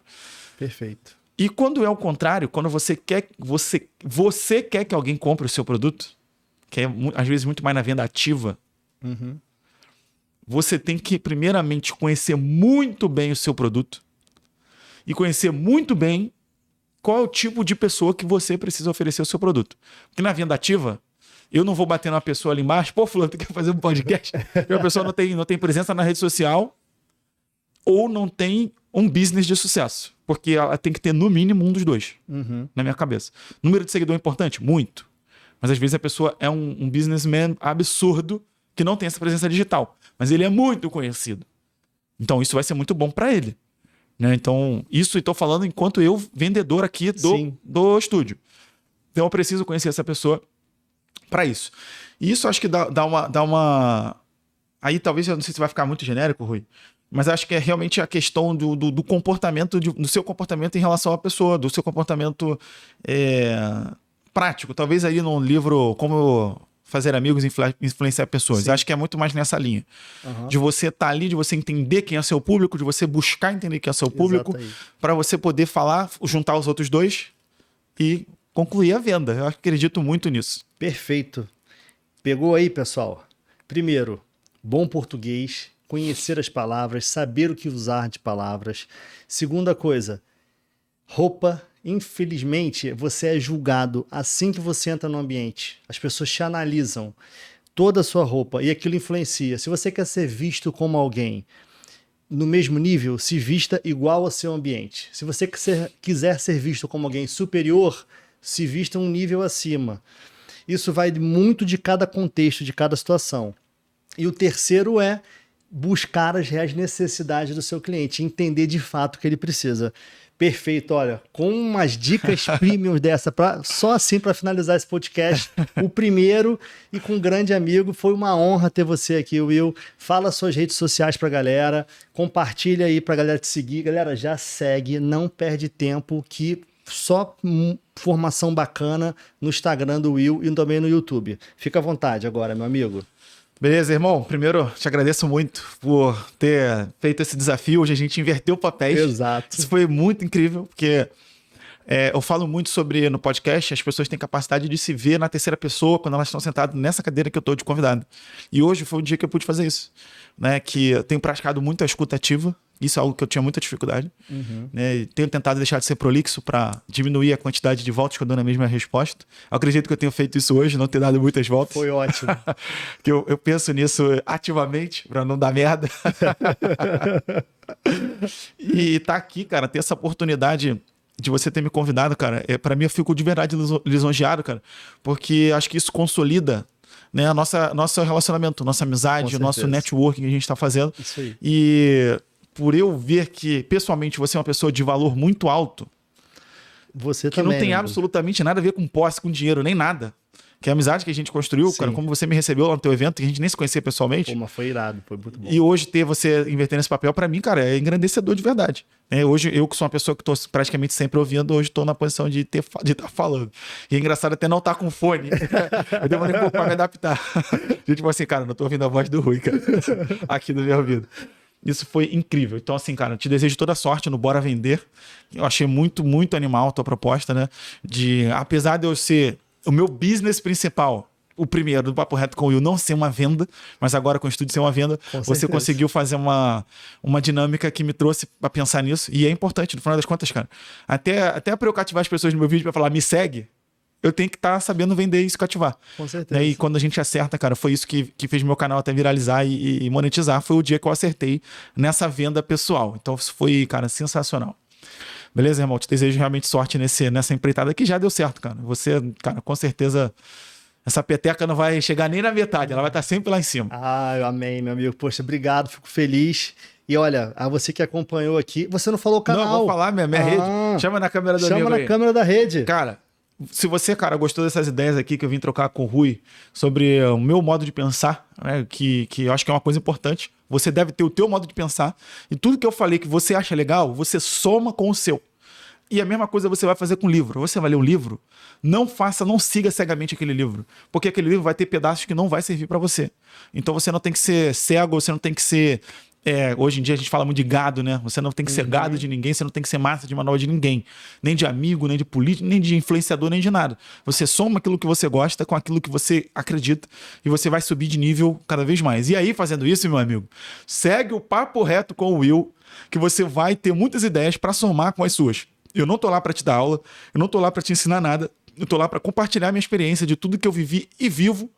Perfeito. E quando é o contrário, quando você quer que alguém compre o seu produto, que é às vezes muito mais na venda ativa, você tem que primeiramente conhecer muito bem o seu produto e conhecer muito bem qual é o tipo de pessoa que você precisa oferecer o seu produto. Porque na venda ativa, eu não vou bater numa pessoa ali embaixo, pô, fulano, tu quer fazer um podcast? E a pessoa não tem presença na rede social ou não tem um business de sucesso. Porque ela tem que ter, no mínimo, um dos dois, na minha cabeça. Número de seguidor é importante? Muito. Mas às vezes a pessoa é um businessman absurdo que não tem essa presença digital. Mas ele é muito conhecido. Então isso vai ser muito bom para ele. Né? Então, isso eu estou falando enquanto eu, vendedor aqui do estúdio. Então eu preciso conhecer essa pessoa para isso. E isso acho que dá uma... Aí talvez, eu não sei se vai ficar muito genérico, Rui, mas acho que é realmente a questão do comportamento, do seu comportamento em relação à pessoa, do seu comportamento prático. Talvez aí num livro Como Fazer Amigos e Influenciar Pessoas. Acho que é muito mais nessa linha. De você estar ali, de você entender quem é seu público, de você buscar entender quem é seu público, para você poder falar, juntar os outros dois e concluir a venda. Eu acredito muito nisso. Perfeito. Pegou aí, pessoal? Primeiro, bom português, conhecer as palavras, saber o que usar de palavras. Segunda coisa, roupa. Infelizmente, você é julgado assim que você entra no ambiente. As pessoas te analisam toda a sua roupa e aquilo influencia. Se você quer ser visto como alguém no mesmo nível, se vista igual ao seu ambiente. Se você quiser ser visto como alguém superior, se vista um nível acima. Isso vai muito de cada contexto, de cada situação. E o terceiro é buscar as reais necessidades do seu cliente, entender de fato o que ele precisa. Perfeito, olha, com umas dicas premium dessa, só assim para finalizar esse podcast, o primeiro e com um grande amigo, foi uma honra ter você aqui, Will. Fala suas redes sociais pra galera, compartilha aí pra galera te seguir. Galera, já segue, não perde tempo, que só formação bacana no Instagram do Will e também no YouTube. Fica à vontade agora, meu amigo. Beleza, irmão? Primeiro, te agradeço muito por ter feito esse desafio. Hoje a gente inverteu papéis. Exato. Isso foi muito incrível, porque eu falo muito sobre, no podcast, as pessoas têm capacidade de se ver na terceira pessoa quando elas estão sentadas nessa cadeira que eu estou de convidado. E hoje foi um dia que eu pude fazer isso. Né? Que eu tenho praticado muito a escuta ativa. Isso é algo que eu tinha muita dificuldade. Né? E tenho tentado deixar de ser prolixo para diminuir a quantidade de voltas que eu dou na mesma resposta. Eu acredito que eu tenho feito isso hoje, não ter dado muitas voltas. Foi ótimo. Que eu penso nisso ativamente para não dar merda. E tá aqui, cara, ter essa oportunidade de você ter me convidado, cara, para mim eu fico de verdade lisonjeado, cara, porque acho que isso consolida, né, nosso relacionamento, nossa amizade, o nosso networking que a gente está fazendo. Isso aí. E por eu ver que, pessoalmente, você é uma pessoa de valor muito alto, você que também, não tem absolutamente nada a ver com posse, com dinheiro, nem nada. Que a amizade que a gente construiu, cara, como você me recebeu lá no teu evento, que a gente nem se conhecia pessoalmente. Pô, mas foi irado, foi muito bom. E hoje ter você invertendo esse papel, pra mim, cara, é engrandecedor de verdade. Hoje, eu que sou uma pessoa que tô praticamente sempre ouvindo, hoje tô na posição de estar falando. E é engraçado até não estar com fone. Eu demorei um pouco pra me adaptar. Gente, tipo assim, cara, não tô ouvindo a voz do Rui, cara, aqui no meu ouvido. Isso foi incrível. Então, assim, cara, eu te desejo toda sorte no Bora Vender. Eu achei muito, muito animal a tua proposta, né? Apesar de eu ser o meu business principal, o primeiro do Papo Reto com o Will, não ser uma venda, mas agora com o estúdio ser uma venda, você conseguiu fazer uma dinâmica que me trouxe pra pensar nisso. E é importante, no final das contas, cara. Até pra eu cativar as pessoas no meu vídeo pra falar, me segue, eu tenho que estar sabendo vender isso e cativar. Com certeza. E quando a gente acerta, cara, foi isso que fez meu canal até viralizar e monetizar. Foi o dia que eu acertei nessa venda pessoal. Então, isso foi, cara, sensacional. Beleza, irmão? Te desejo realmente sorte nessa empreitada que já deu certo, cara. Você, cara, com certeza, essa peteca não vai chegar nem na metade. Ela vai estar sempre lá em cima. Amém, meu amigo. Poxa, obrigado. Fico feliz. E olha, a você que acompanhou aqui, você não falou o canal. Não, vou falar minha rede. Chama na câmera do amigo aí. Chama na câmera da rede. Cara, se você, cara, gostou dessas ideias aqui que eu vim trocar com o Rui sobre o meu modo de pensar, né, que eu acho que é uma coisa importante. Você deve ter o teu modo de pensar. E tudo que eu falei que você acha legal, você soma com o seu. E a mesma coisa você vai fazer com o livro. Você vai ler um livro, não siga cegamente aquele livro. Porque aquele livro vai ter pedaços que não vai servir para você. Então você não tem que ser cego, você não tem que ser... hoje em dia a gente fala muito de gado, né? Você não tem que ser gado de ninguém, você não tem que ser massa de manual de ninguém. Nem de amigo, nem de político, nem de influenciador, nem de nada. Você soma aquilo que você gosta com aquilo que você acredita e você vai subir de nível cada vez mais. E aí, fazendo isso, meu amigo, segue o papo reto com o Will, que você vai ter muitas ideias para somar com as suas. Eu não tô lá para te dar aula, eu não tô lá para te ensinar nada, eu tô lá para compartilhar minha experiência de tudo que eu vivi e vivo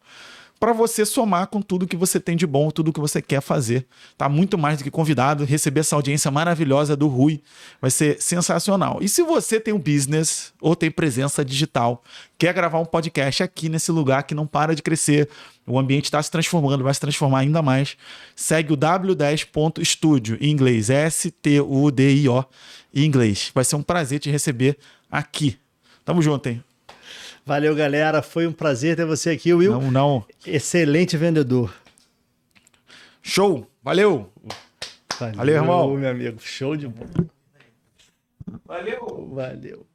para você somar com tudo que você tem de bom, tudo que você quer fazer. Tá muito mais do que convidado, receber essa audiência maravilhosa do Rui vai ser sensacional. E se você tem um business ou tem presença digital, quer gravar um podcast aqui nesse lugar que não para de crescer, o ambiente está se transformando, vai se transformar ainda mais, segue o w10.studio, em inglês, STUDIO, em inglês. Vai ser um prazer te receber aqui. Tamo junto, hein? Valeu, galera. Foi um prazer ter você aqui, Will. Não. Excelente vendedor. Show. Valeu, irmão. Meu amigo. Show de bola. Valeu.